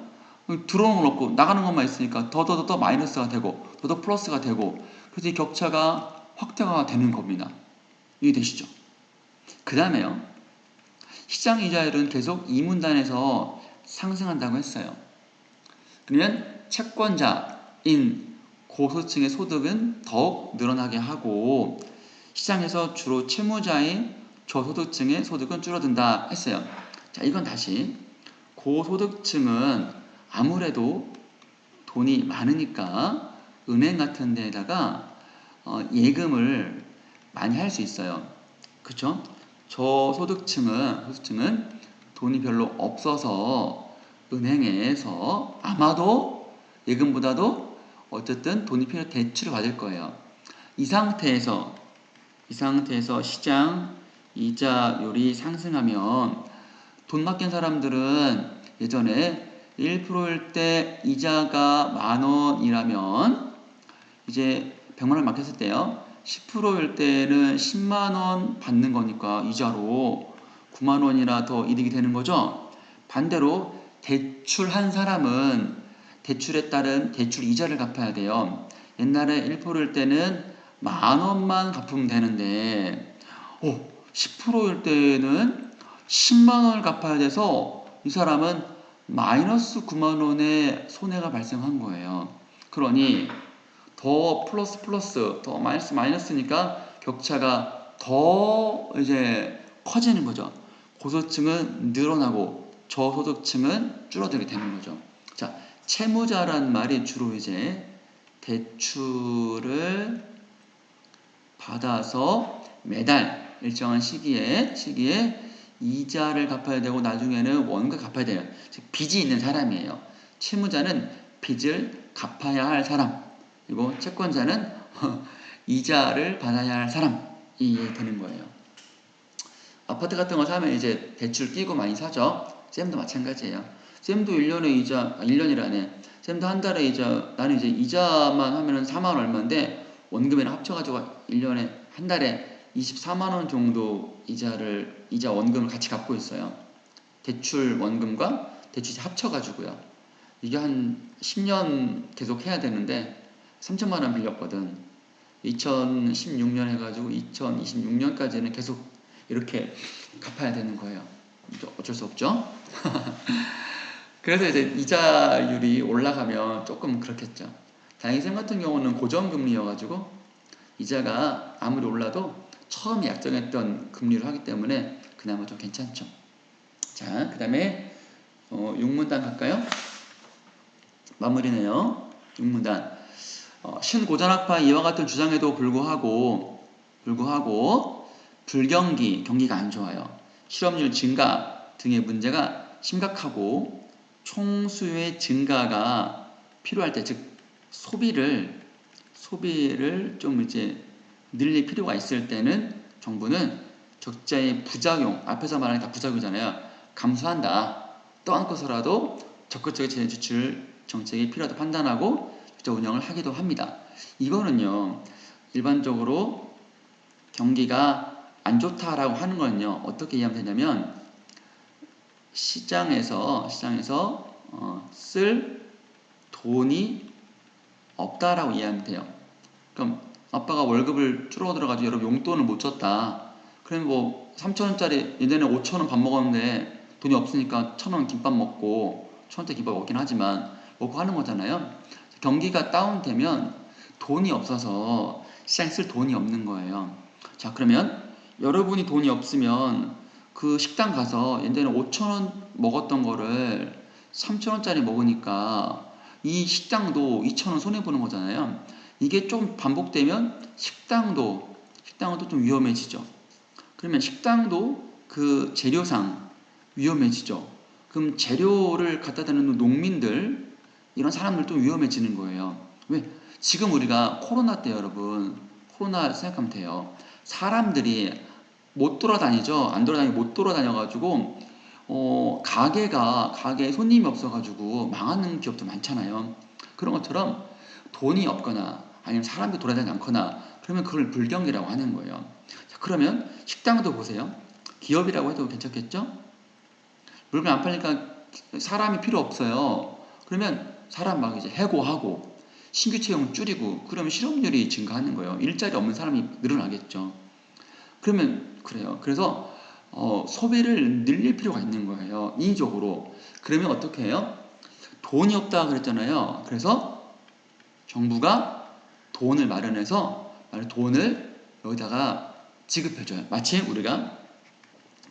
들어오는 건 없고 나가는 것만 있으니까 더 마이너스가 되고 더 플러스가 되고, 그래서 이 격차가 확대가 되는 겁니다. 이해되시죠? 그 다음에요, 시장 이자율은 계속 이 문단에서 상승한다고 했어요. 그러면 채권자인 고소득층의 소득은 더욱 늘어나게 하고, 시장에서 주로 채무자인 저소득층의 소득은 줄어든다 했어요. 자, 이건 다시, 고소득층은 아무래도 돈이 많으니까 은행 같은 데에다가 예금을 많이 할 수 있어요. 그렇죠? 저소득층은 돈이 별로 없어서 은행에서 아마도 예금보다도 어쨌든 돈이 필요해 대출을 받을 거예요. 이 상태에서 시장 이자율이 상승하면 돈 맡긴 사람들은 예전에 1%일 때 이자가 10,000원이라면 이제 100만원 맡겼을 때요, 10%일 때는 10만원 받는 거니까 이자로 9만원이나 더 이득이 되는 거죠. 반대로 대출한 사람은 대출에 따른 대출 이자를 갚아야 돼요. 옛날에 1%일 때는 10,000원만 갚으면 되는데 10%일 때는 10만원을 갚아야 돼서 이 사람은 마이너스 9만원의 손해가 발생한 거예요. 그러니 더 플러스 더 마이너스니까 격차가 더 이제 커지는 거죠. 고소득층은 늘어나고 저소득층은 줄어들게 되는 거죠. 자, 채무자란 말이 주로 이제 대출을 받아서 매달 일정한 시기에 이자를 갚아야 되고 나중에는 원금 갚아야 돼요. 즉 빚이 있는 사람이에요. 채무자는 빚을 갚아야 할 사람, 그리고 채권자는 이자를 받아야 할 사람이 되는 거예요. 아파트 같은 거 사면 이제 대출 끼고 많이 사죠. 쌤도 마찬가지예요. 쌤도 1년에 이자, 1년이라네. 쌤도 한 달에 이자, 나는 이제 이자만 하면은 4만 원 얼마인데 원금이랑 합쳐가지고 1년에 한 달에 24만 원 정도 이자 원금을 같이 갚고 있어요. 대출 원금과 대출이 합쳐가지고요. 이게 한 10년 계속 해야 되는데 3천만 원 빌렸거든. 2016년 해가지고 2026년까지는 계속 이렇게 갚아야 되는 거예요. 어쩔 수 없죠. 그래서 이제 이자율이 올라가면 조금 그렇겠죠. 다행히 쌤 같은 경우는 고정금리여가지고 이자가 아무리 올라도 처음 약정했던 금리로 하기 때문에 그나마 좀 괜찮죠. 자, 그 다음에 6문단 갈까요? 마무리네요. 6문단. 신고전학파 이와 같은 주장에도 불구하고 경기가 안 좋아요. 실업률 증가 등의 문제가 심각하고 총수요의 증가가 필요할 때, 즉 소비를 좀 이제 늘릴 필요가 있을 때는 정부는 적자의 부작용, 앞에서 말하는 다 부작용이잖아요. 감수한다. 떠안고서라도 적극적인 재정 정책이 필요하다 판단하고 적자 운영을 하기도 합니다. 이거는요, 일반적으로 경기가 안 좋다라고 하는 거는요, 어떻게 이해하면 되냐면 시장에서 쓸 돈이 없다라고 이해하면 돼요. 그럼 아빠가 월급을 줄어들어가지고 여러분 용돈을 못 줬다. 그러면 뭐 3,000원짜리 예전에 5,000원 밥 먹었는데 돈이 없으니까 1,000원 김밥 먹고 1,000원대 김밥 먹긴 하지만 먹고 하는 거잖아요. 경기가 다운되면 돈이 없어서 시장에 쓸 돈이 없는 거예요. 자, 그러면 여러분이 돈이 없으면 그 식당 가서 예전에 5,000원 먹었던 거를 3,000원짜리 먹으니까 이 식당도 2,000원 손해보는 거잖아요. 이게 좀 반복되면 식당도 좀 위험해지죠. 그러면 식당도 그 재료상 위험해지죠. 그럼 재료를 갖다 대는 농민들, 이런 사람들도 위험해지는 거예요. 왜? 지금 우리가 코로나 때 여러분, 코로나 생각하면 돼요. 사람들이 못 돌아다니죠. 안 돌아다니고 못 돌아다녀가지고 가게에 손님이 없어가지고 망하는 기업도 많잖아요. 그런 것처럼 돈이 없거나 아니면 사람들이 돌아다니지 않거나 그러면 그걸 불경기라고 하는 거예요. 자, 그러면 식당도 보세요. 기업이라고 해도 괜찮겠죠? 물건 안 팔리니까 사람이 필요 없어요. 그러면 사람 막 이제 해고하고 신규 채용 줄이고 그러면 실업률이 증가하는 거예요. 일자리 없는 사람이 늘어나겠죠. 그러면 그래요. 그래서 소비를 늘릴 필요가 있는 거예요. 인위적으로. 그러면 어떻게 해요? 돈이 없다 그랬잖아요. 그래서 정부가 돈을 마련해서 돈을 여기다가 지급해줘요. 마치 우리가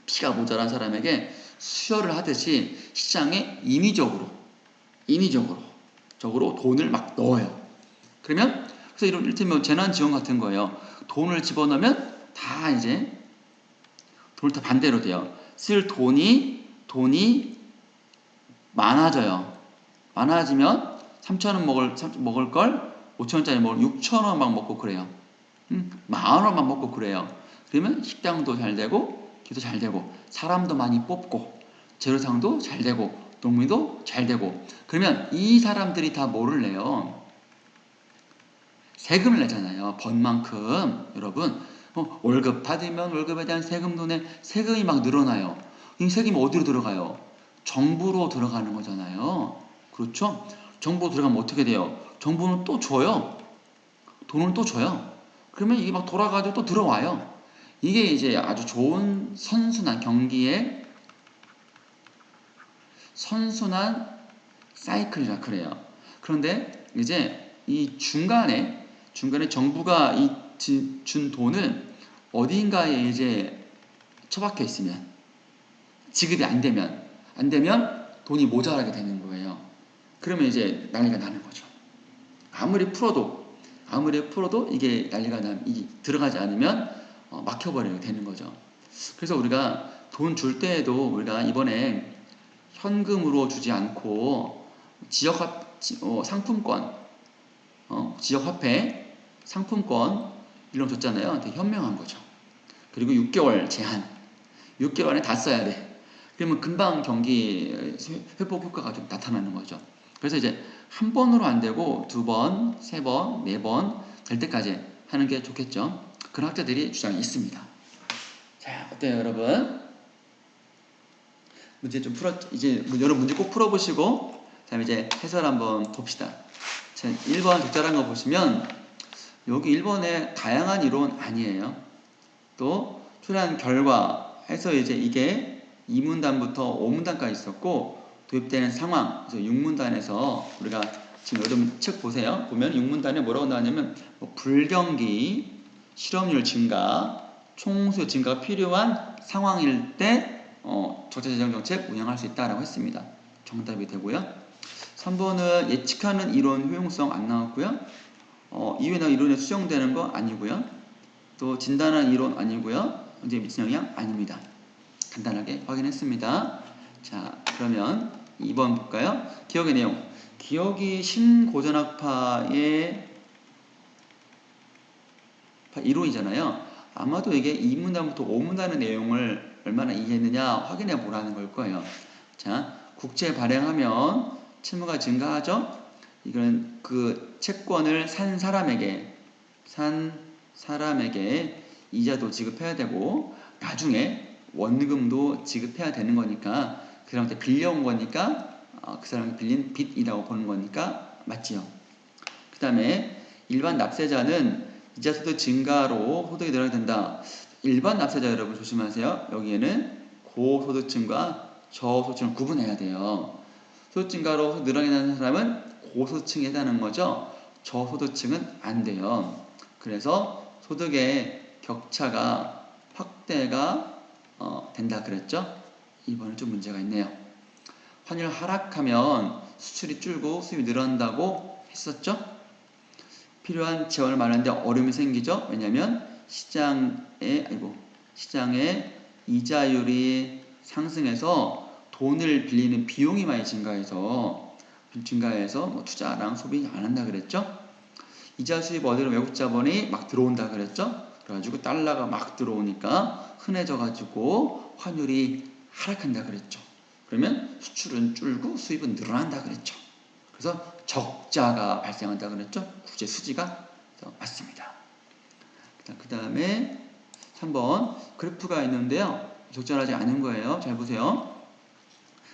피가 모자란 사람에게 수혈을 하듯이 시장에 인위적으로 돈을 막 넣어요. 그러면 그래서 이를테면 재난지원 같은 거예요. 돈을 집어넣으면 다 이제 돈을 다 반대로 돼요. 쓸 돈이 많아져요. 많아지면 3,000원 먹을 걸 5,000원짜리 먹을 6,000원 막 먹고 그래요. 10,000원만 먹고 그래요. 그러면 식당도 잘 되고 기도 잘 되고 사람도 많이 뽑고 재료상도 잘 되고 농민도 잘 되고 그러면 이 사람들이 다 뭐를 내요? 세금을 내잖아요. 번 만큼 여러분 월급 받으면 월급에 대한 세금도 내 세금이 막 늘어나요. 이 세금이 어디로 들어가요? 정부로 들어가는 거잖아요. 그렇죠? 정부로 들어가면 어떻게 돼요? 정부는 또 줘요. 돈을 또 줘요. 그러면 이게 막 돌아가지고 또 들어와요. 이게 이제 아주 좋은 선순환 경기의 선순환 사이클이라 그래요. 그런데 이제 이 중간에 정부가 준 돈을 어딘가에 이제 처박혀 있으면 지급이 안 되면 돈이 모자라게 되는 거예요. 그러면 이제 난리가 나는 거죠. 아무리 풀어도 이게 이게 들어가지 않으면 막혀버리게 되는 거죠. 그래서 우리가 돈 줄 때에도 우리가 이번에 현금으로 주지 않고 상품권, 지역화폐, 상품권 이런 거 줬잖아요. 되게 현명한 거죠. 그리고 6개월 제한, 6개월 안에 다 써야 돼. 그러면 금방 경기 회복 효과가 좀 나타나는 거죠. 그래서 이제 한 번으로 안 되고 2번, 3번, 4번 될 때까지 하는 게 좋겠죠. 그런 학자들이 주장이 있습니다. 자, 어때요, 여러분? 문제 좀 이제 여러분 문제 꼭 풀어보시고, 다음에 이제 해설 한번 봅시다. 자, 1번 적절한 거 보시면, 여기 1번에 다양한 이론 아니에요. 또, 출한 결과 해서 이제 이게 2문단부터 5문단까지 있었고, 도입되는 상황, 그래서 6문단에서 우리가 지금 요즘 책 보세요. 보면 6문단에 뭐라고 나왔냐면, 뭐 불경기, 실업률 증가, 총수 증가가 필요한 상황일 때 적자재정정책 운영할 수 있다라고 했습니다. 정답이 되고요. 3번은 예측하는 이론 효용성 안 나왔고요. 이외나 이론에 수정되는 거 아니고요. 또 진단하는 이론 아니고요. 이제 미친 영향 아닙니다. 간단하게 확인했습니다. 자, 그러면 2번 볼까요? 기억의 내용. 기억이 신고전학파의 이론이잖아요. 아마도 이게 2문단부터 5문단의 내용을 얼마나 이해했느냐 확인해 보라는 걸 거예요. 자, 국채 발행하면 채무가 증가하죠? 이건 그 채권을 산 사람에게 이자도 지급해야 되고, 나중에 원금도 지급해야 되는 거니까, 그 사람한테 빌려온 거니까, 그 사람이 빌린 빚이라고 보는 거니까 맞지요. 그 다음에 일반 납세자는 이자소득 증가로 소득이 늘어나게 된다. 일반 납세자 여러분 조심하세요. 여기에는 고소득층과 저소득층을 구분해야 돼요. 소득 증가로 늘어나는 사람은 고소득층에 해당하는 거죠. 저소득층은 안 돼요. 그래서 소득의 격차가 확대가 된다 그랬죠. 이번엔 좀 문제가 있네요. 환율 하락하면 수출이 줄고 수입이 늘어난다고 했었죠. 필요한 재원을 마련하는데 어려움이 생기죠. 왜냐하면 시장의 이자율이 상승해서 돈을 빌리는 비용이 많이 증가해서 뭐 투자랑 소비 안 한다 그랬죠. 이자 수입 어디로 외국 자본이 막 들어온다 그랬죠. 그래가지고 달러가 막 들어오니까 흔해져가지고 환율이 하락한다 그랬죠. 그러면 수출은 줄고 수입은 늘어난다 그랬죠. 그래서 적자가 발생한다 그랬죠. 국제 수지가 맞습니다. 그 다음에 3번 그래프가 있는데요. 적절하지 않은 거예요. 잘 보세요.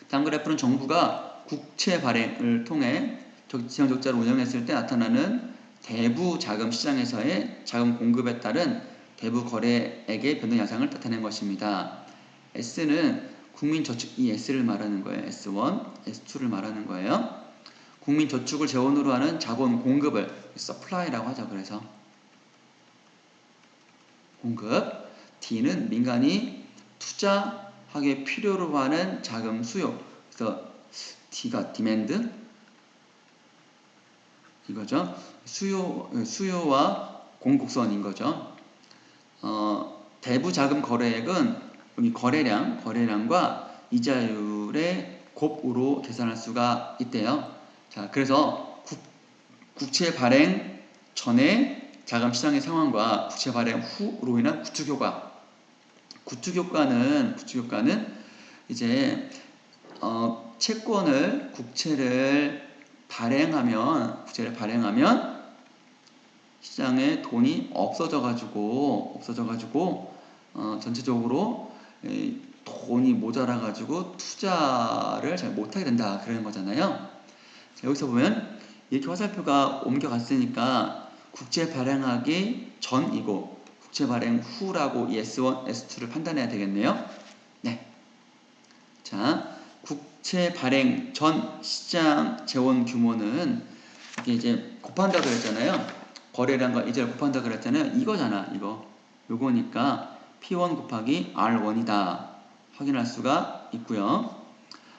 다음 그래프는 정부가 국채 발행을 통해 지정 적자를 운영했을 때 나타나는 대부 자금 시장에서의 자금 공급에 따른 대부 거래액의 변동 양상을 나타낸 것입니다. S는 국민저축, 이 S를 말하는 거예요. S1, S2를 말하는 거예요. 국민저축을 재원으로 하는 자본 공급을 서플라이라고 하죠. 그래서 공급. D는 민간이 투자하기 필요로 하는 자금 수요. 그래서 D가 디맨드 이거죠. 수요와 공급선인 거죠. 대부 자금 거래액은 여기 거래량과 이자율의 곱으로 계산할 수가 있대요. 자, 그래서 국채 발행 전에 자금 시장의 상황과 국채 발행 후로 인한 구축효과. 구축효과는 이제 국채를 발행하면 시장에 돈이 없어져가지고 전체적으로 돈이 모자라가지고 투자를 잘 못하게 된다 그러는 거잖아요. 자, 여기서 보면 이렇게 화살표가 옮겨갔으니까 국채 발행하기 전이고 국채 발행 후라고 S1, S2를 판단해야 되겠네요. 네. 자, 국채 발행 전 시장 재원 규모는 이게 이제 곱한다 그랬잖아요. 거래량과 이자를 곱한다 그랬잖아요. 이거잖아, 이거. 요거니까 P1 곱하기 R1이다. 확인할 수가 있고요.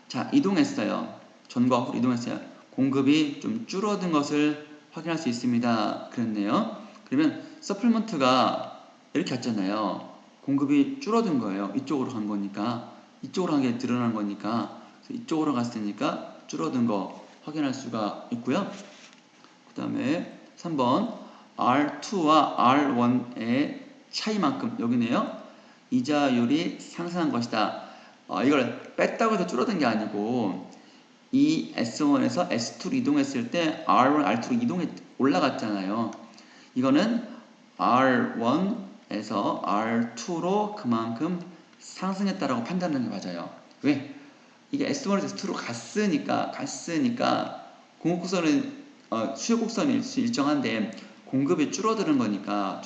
자, 이동했어요. 전과 후로 이동했어요. 공급이 좀 줄어든 것을 확인할 수 있습니다. 그랬네요. 그러면 서플먼트가 이렇게 왔잖아요. 공급이 줄어든 거예요. 이쪽으로 간 거니까. 이쪽으로 간 게 늘어난 거니까. 이쪽으로 갔으니까 줄어든 거 확인할 수가 있고요. 그 다음에 3번 R2와 R1의 차이만큼 여기네요. 이자율이 상승한 것이다. 이걸 뺐다고 해서 줄어든 게 아니고 이 S1에서 S2로 이동했을 때 R1, R2로 올라갔잖아요. 이거는 R1에서 R2로 그만큼 상승했다라고 판단하는 게 맞아요. 왜? 이게 S1에서 S2로 갔으니까 공급곡선은 수요 곡선이 일정한데 공급이 줄어드는 거니까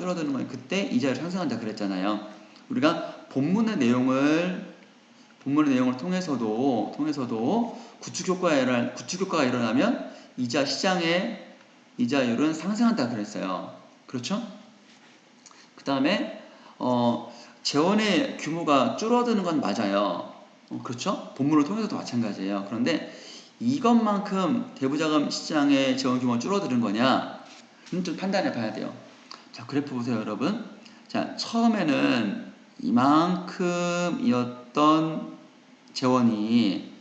그때 이자율이 상승한다 그랬잖아요. 우리가 본문의 내용을 통해서도 구축 효과가 일어나면 시장의 이자율은 상승한다 그랬어요. 그렇죠? 그 다음에 재원의 규모가 줄어드는 건 맞아요. 그렇죠? 본문을 통해서도 마찬가지예요. 그런데 이것만큼 대부자금 시장의 재원 규모가 줄어드는 거냐? 좀 판단해 봐야 돼요. 자, 그래프 보세요, 여러분. 자, 처음에는 이만큼이었던 재원이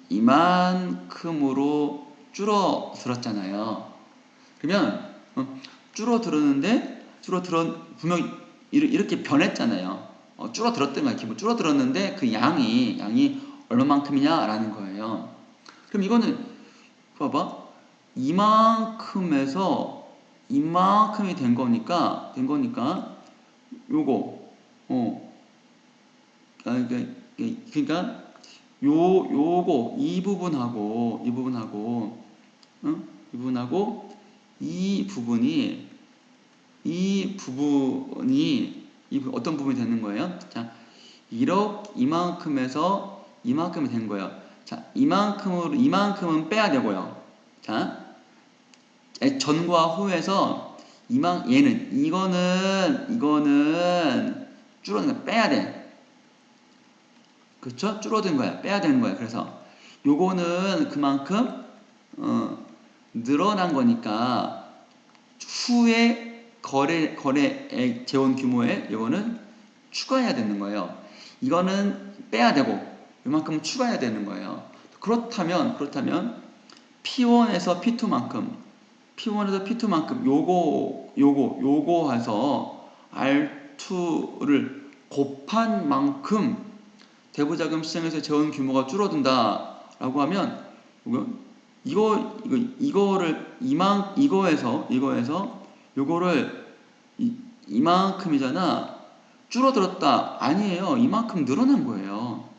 이만큼으로 줄어들었잖아요. 그러면 분명히 이렇게 변했잖아요. 줄어들었던 거야. 기본 줄어들었는데 그 양이 얼마만큼이냐라는 거예요. 그럼 이거는 봐봐. 이만큼에서 이만큼이 된 거니까 요거 그러니까 요거 이 부분하고 이 부분이 어떤 부분이 되는 거예요? 자, 이만큼에서 이만큼이 된 거예요. 자, 이만큼은 빼야 되고요. 자, 전과 후에서 이거는 줄어든 거 빼야 돼. 그렇죠? 줄어든 거야. 빼야 되는 거야. 그래서 요거는 그만큼 늘어난 거니까 후에 거래 재원 규모에 이거는 추가해야 되는 거예요. 이거는 빼야 되고 이만큼 추가해야 되는 거예요. 그렇다면 P1에서 P2만큼 요거 해서 R2를 곱한 만큼 대부자금 시장에서 재원 규모가 줄어든다라고 하면 이거에서 요거를 이만큼이잖아. 줄어들었다. 아니에요. 이만큼 늘어난 거예요.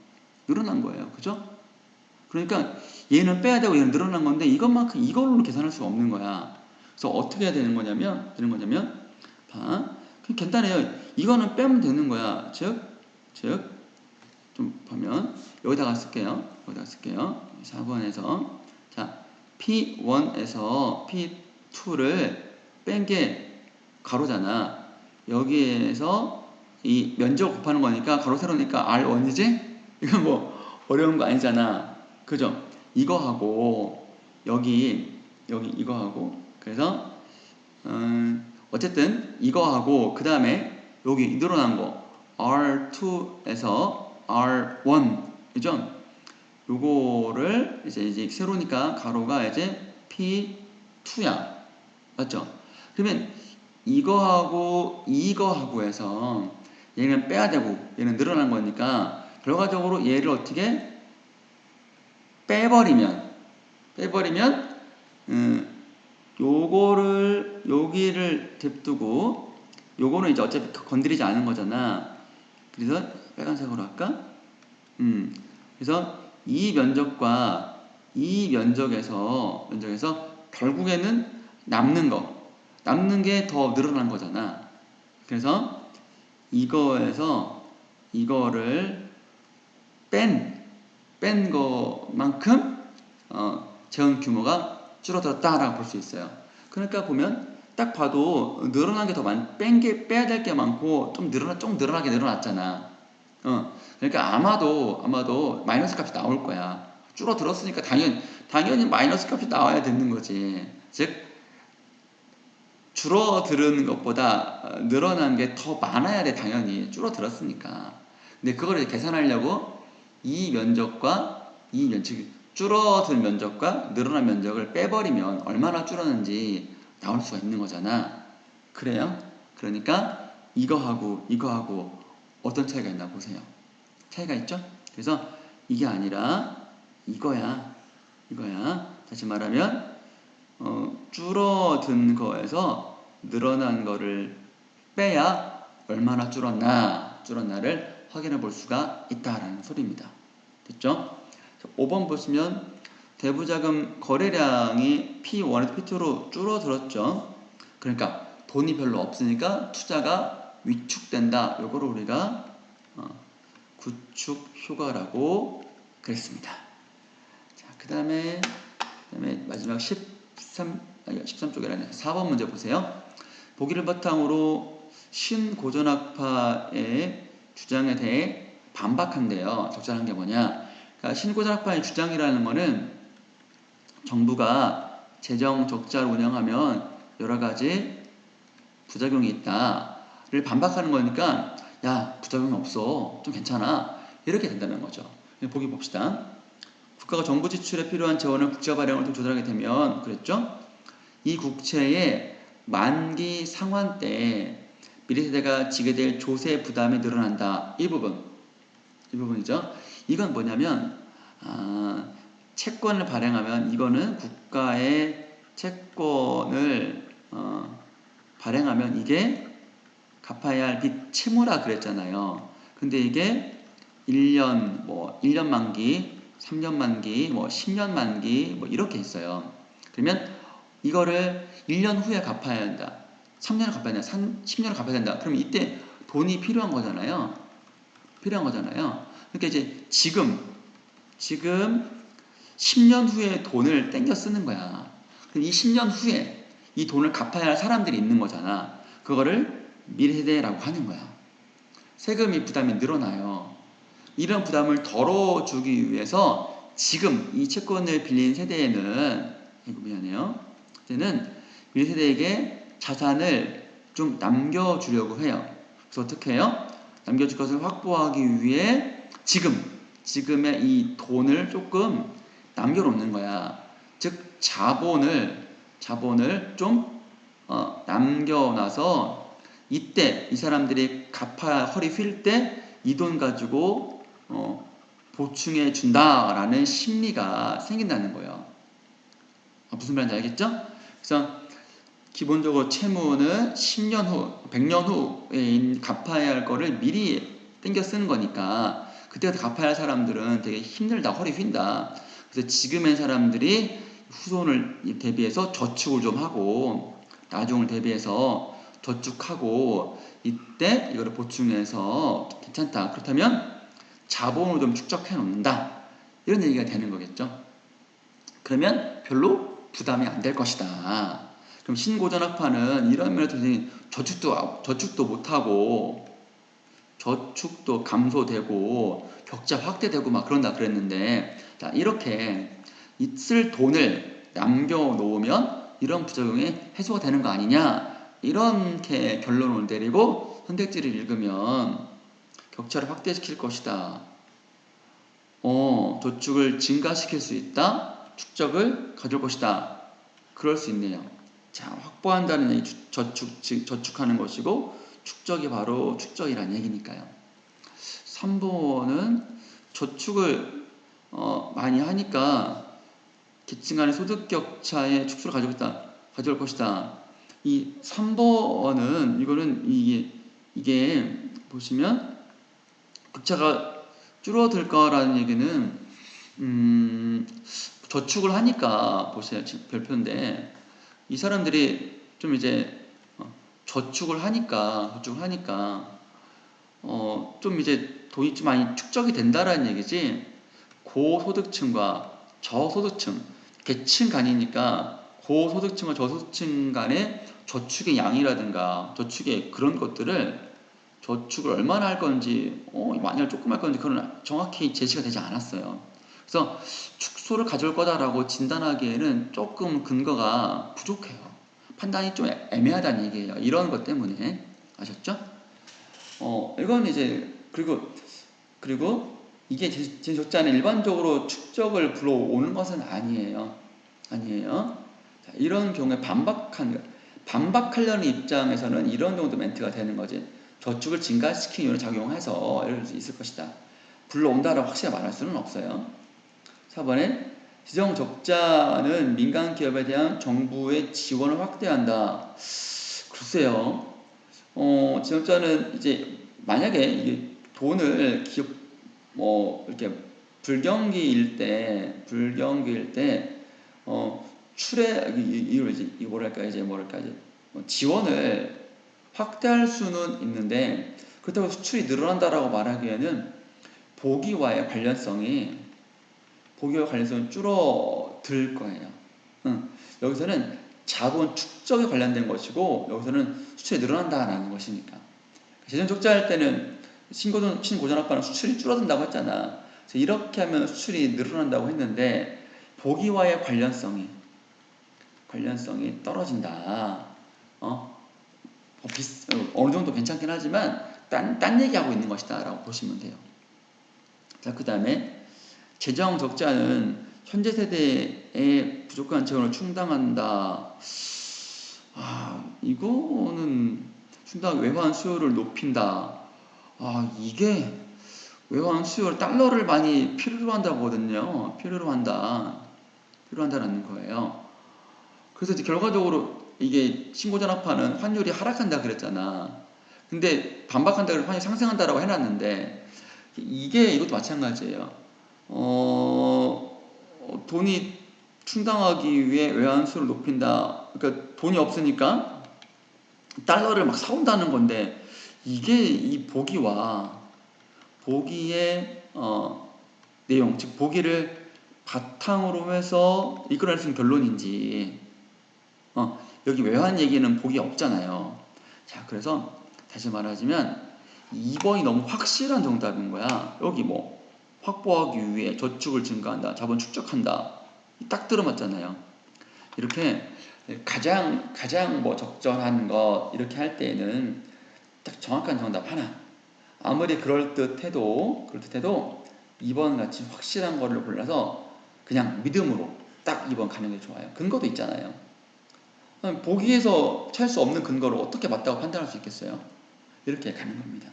그죠? 그러니까 얘는 빼야 되고 얘는 늘어난 건데 이걸로 계산할 수가 없는 거야. 그래서 어떻게 해야 되는 거냐면 봐. 간단해요. 이거는 빼면 되는 거야. 즉 좀 보면 여기다가 쓸게요. 4번에서 자, P1에서 P2를 뺀 게 가로잖아. 여기에서 이 면적을 곱하는 거니까 가로 세로니까 R1이지? 이건 뭐 어려운 거 아니잖아. 그죠? 이거하고 여기 이거하고 그래서 어쨌든 이거하고 그 다음에 여기 늘어난 거 R2에서 R1 그죠? 요거를 이제 세로니까 가로가 이제 P2야. 맞죠? 그러면 이거하고 해서 얘는 빼야 되고 얘는 늘어난 거니까 결과적으로 얘를 어떻게 빼버리면 요거를 여기를 냅두고 요거는 이제 어차피 건드리지 않은 거잖아. 그래서 빨간색으로 할까? 그래서 이 면적과 이 면적에서 결국에는 남는 게 더 늘어난 거잖아. 그래서 이거에서 이거를 뺀 것만큼 재원 규모가 줄어들었다라고 볼 수 있어요. 그러니까 보면 딱 봐도 늘어난 게 더 빼야 될 게 많고 좀 늘어나게 늘어났잖아. 그러니까 아마도 마이너스 값이 나올 거야. 줄어들었으니까 당연히 마이너스 값이 나와야 되는 거지. 즉 줄어드는 것보다 늘어난 게 더 많아야 돼. 당연히 줄어들었으니까. 근데 그걸 계산하려고 줄어든 면적과 늘어난 면적을 빼버리면 얼마나 줄었는지 나올 수가 있는 거잖아. 그래요? 그러니까 이거하고 어떤 차이가 있나 보세요. 차이가 있죠? 그래서 이게 아니라 이거야. 다시 말하면 줄어든 거에서 늘어난 거를 빼야 얼마나 줄었나를 확인해 볼 수가 있다라는 소리입니다. 됐죠? 5번 보시면 대부자금 거래량이 P1에서 P2로 줄어들었죠. 그러니까 돈이 별로 없으니까 투자가 위축된다. 요거를 우리가 구축 효과라고 그랬습니다. 자, 그 다음에 마지막 13쪽이라네. 4번 문제 보세요. 보기를 바탕으로 신고전학파의 주장에 대해 반박한대요. 적절한 게 뭐냐? 그러니까 신고전학파의 주장이라는 거는 정부가 재정 적자를 운영하면 여러 가지 부작용이 있다를 반박하는 거니까 야, 부작용이 없어. 좀 괜찮아. 이렇게 된다는 거죠. 보기 봅시다. 국가가 정부 지출에 필요한 재원을 국채 발행을 통해 조달하게 되면 그랬죠? 이 국채의 만기 상환 때 미래 세대가 지게 될 조세 부담이 늘어난다. 이 부분이죠. 이건 뭐냐면 채권을 발행하면 이거는 국가의 채권을 발행하면 이게 갚아야 할 빚 채무라 그랬잖아요. 근데 이게 1년 만기, 3년 만기, 10년 만기 이렇게 있어요. 그러면 이거를 1년 후에 갚아야 한다. 3년을 갚아야 된다. 10년을 갚아야 된다. 그럼 이때 돈이 필요한 거잖아요. 그러니까 이제 지금 10년 후에 돈을 땡겨 쓰는 거야. 이 10년 후에 이 돈을 갚아야 할 사람들이 있는 거잖아. 그거를 미래세대라고 하는 거야. 세금이 부담이 늘어나요. 이런 부담을 덜어주기 위해서 지금 이 채권을 빌린 세대에는 미래세대에게 자산을 좀 남겨주려고 해요. 그래서 어떻게 해요? 남겨줄 것을 확보하기 위해 지금의 이 돈을 조금 남겨놓는 거야. 즉 자본을 좀 남겨놔서 이때 이 사람들이 갚아야 허리 휠 때 이 돈 가지고 보충해 준다라는 심리가 생긴다는 거예요. 무슨 말인지 알겠죠? 그래서 기본적으로 채무는 10년 후, 100년 후에 갚아야 할 거를 미리 땡겨 쓰는 거니까 그때 갚아야 할 사람들은 되게 힘들다, 허리 휜다. 그래서 지금의 사람들이 후손을 대비해서 저축을 좀 하고 나중을 대비해서 저축하고 이때 이거를 보충해서 괜찮다. 그렇다면 자본을 좀 축적해 놓는다. 이런 얘기가 되는 거겠죠. 그러면 별로 부담이 안 될 것이다. 그럼 신고전학파는 이런 면에서 저축도 못하고 저축도 감소되고 격차 확대되고 막 그런다 그랬는데 자, 이렇게 있을 돈을 남겨놓으면 이런 부작용이 해소가 되는 거 아니냐 이렇게 결론을 내리고 선택지를 읽으면 격차를 확대시킬 것이다. 저축을 증가시킬 수 있다. 축적을 가져올 것이다. 그럴 수 있네요. 자, 확보한다는 얘기 저축하는 것이고 축적이 바로 축적이라는 얘기니까요. 3번은 저축을 많이 하니까 계층간의 소득 격차의 축소를 가져올 것이다. 이 3번은 이거는 이게 보시면 격차가 줄어들 거라는 얘기는 저축을 하니까 보세요. 별표인데 이 사람들이 좀 이제 저축을 하니까 좀 이제 돈이 좀 많이 축적이 된다라는 얘기지. 고소득층과 저소득층 계층 간이니까 고소득층과 저소득층 간의 저축의 양이라든가 저축의 그런 것들을 저축을 얼마나 할 건지 많이 할 조금 할 건지 그건 정확히 제시가 되지 않았어요. 그래서 축소를 가져올 거다라고 진단하기에는 조금 근거가 부족해요. 판단이 좀 애매하다는 얘기예요. 이런 것 때문에. 아셨죠? 이건 이제 그리고 이게 제적자는 일반적으로 축적을 불러오는 것은 아니에요. 자, 이런 경우에 반박하려는 입장에서는 이런 정도 멘트가 되는 거지. 저축을 증가시키는 요인을 작용해서 이럴 수 있을 것이다. 불러온다라고 확실히 말할 수는 없어요. 4번에 지정 적자는 민간 기업에 대한 정부의 지원을 확대한다. 글쎄요. 지정자는 이제 만약에 이게 돈을 기업 이렇게 불경기일 때 출에 이거 뭐랄까 이제 지원을 확대할 수는 있는데 그렇다고 수출이 늘어난다라고 말하기에는 보기와의 관련성이 줄어들 거예요. 여기서는 자본 축적에 관련된 것이고 여기서는 수출이 늘어난다라는 것이니까. 재정 적자할 때는 신고전압과는 수출이 줄어든다고 했잖아. 그래서 이렇게 하면 수출이 늘어난다고 했는데 보기와의 관련성이 떨어진다. 어느 정도 괜찮긴 하지만 딴 얘기하고 있는 것이다라고 보시면 돼요. 자, 그 다음에 재정 적자는 현재 세대의 부족한 재원을 충당한다. 이거는 외환 수요를 높인다. 이게 외환 수요를 달러를 많이 필요로 한다거든요. 필요한다라는 거예요. 그래서 이제 결과적으로 이게 신고전압하는 환율이 하락한다 그랬잖아. 근데 반박한다 그래서 환율이 상승한다라고 해놨는데 이것도 마찬가지예요. 돈이 충당하기 위해 외환 수요를 높인다. 그러니까 돈이 없으니까 달러를 막 사온다는 건데 이게 이 보기의 내용, 즉 보기를 바탕으로 해서 이끌어낼 수 있는 결론인지 여기 외환 얘기는 보기 없잖아요. 자, 그래서 다시 말하자면 2번이 너무 확실한 정답인 거야. 여기 확보하기 위해 저축을 증가한다, 자본 축적한다, 딱 들어맞잖아요. 이렇게 가장 적절한 것 이렇게 할 때에는 딱 정확한 정답 하나. 아무리 그럴듯해도 2번 같이 확실한 거를 골라서 그냥 믿음으로 딱 2번 가는 게 좋아요. 근거도 있잖아요. 보기에서 찾을 수 없는 근거를 어떻게 맞다고 판단할 수 있겠어요? 이렇게 가는 겁니다.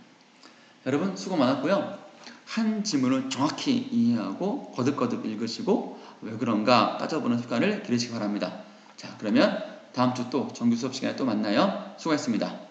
여러분 수고 많았고요. 한 지문을 정확히 이해하고 거듭거듭 읽으시고 왜 그런가 따져보는 습관을 기르시기 바랍니다. 자, 그러면 다음 주 또 정규 수업 시간에 또 만나요. 수고하셨습니다.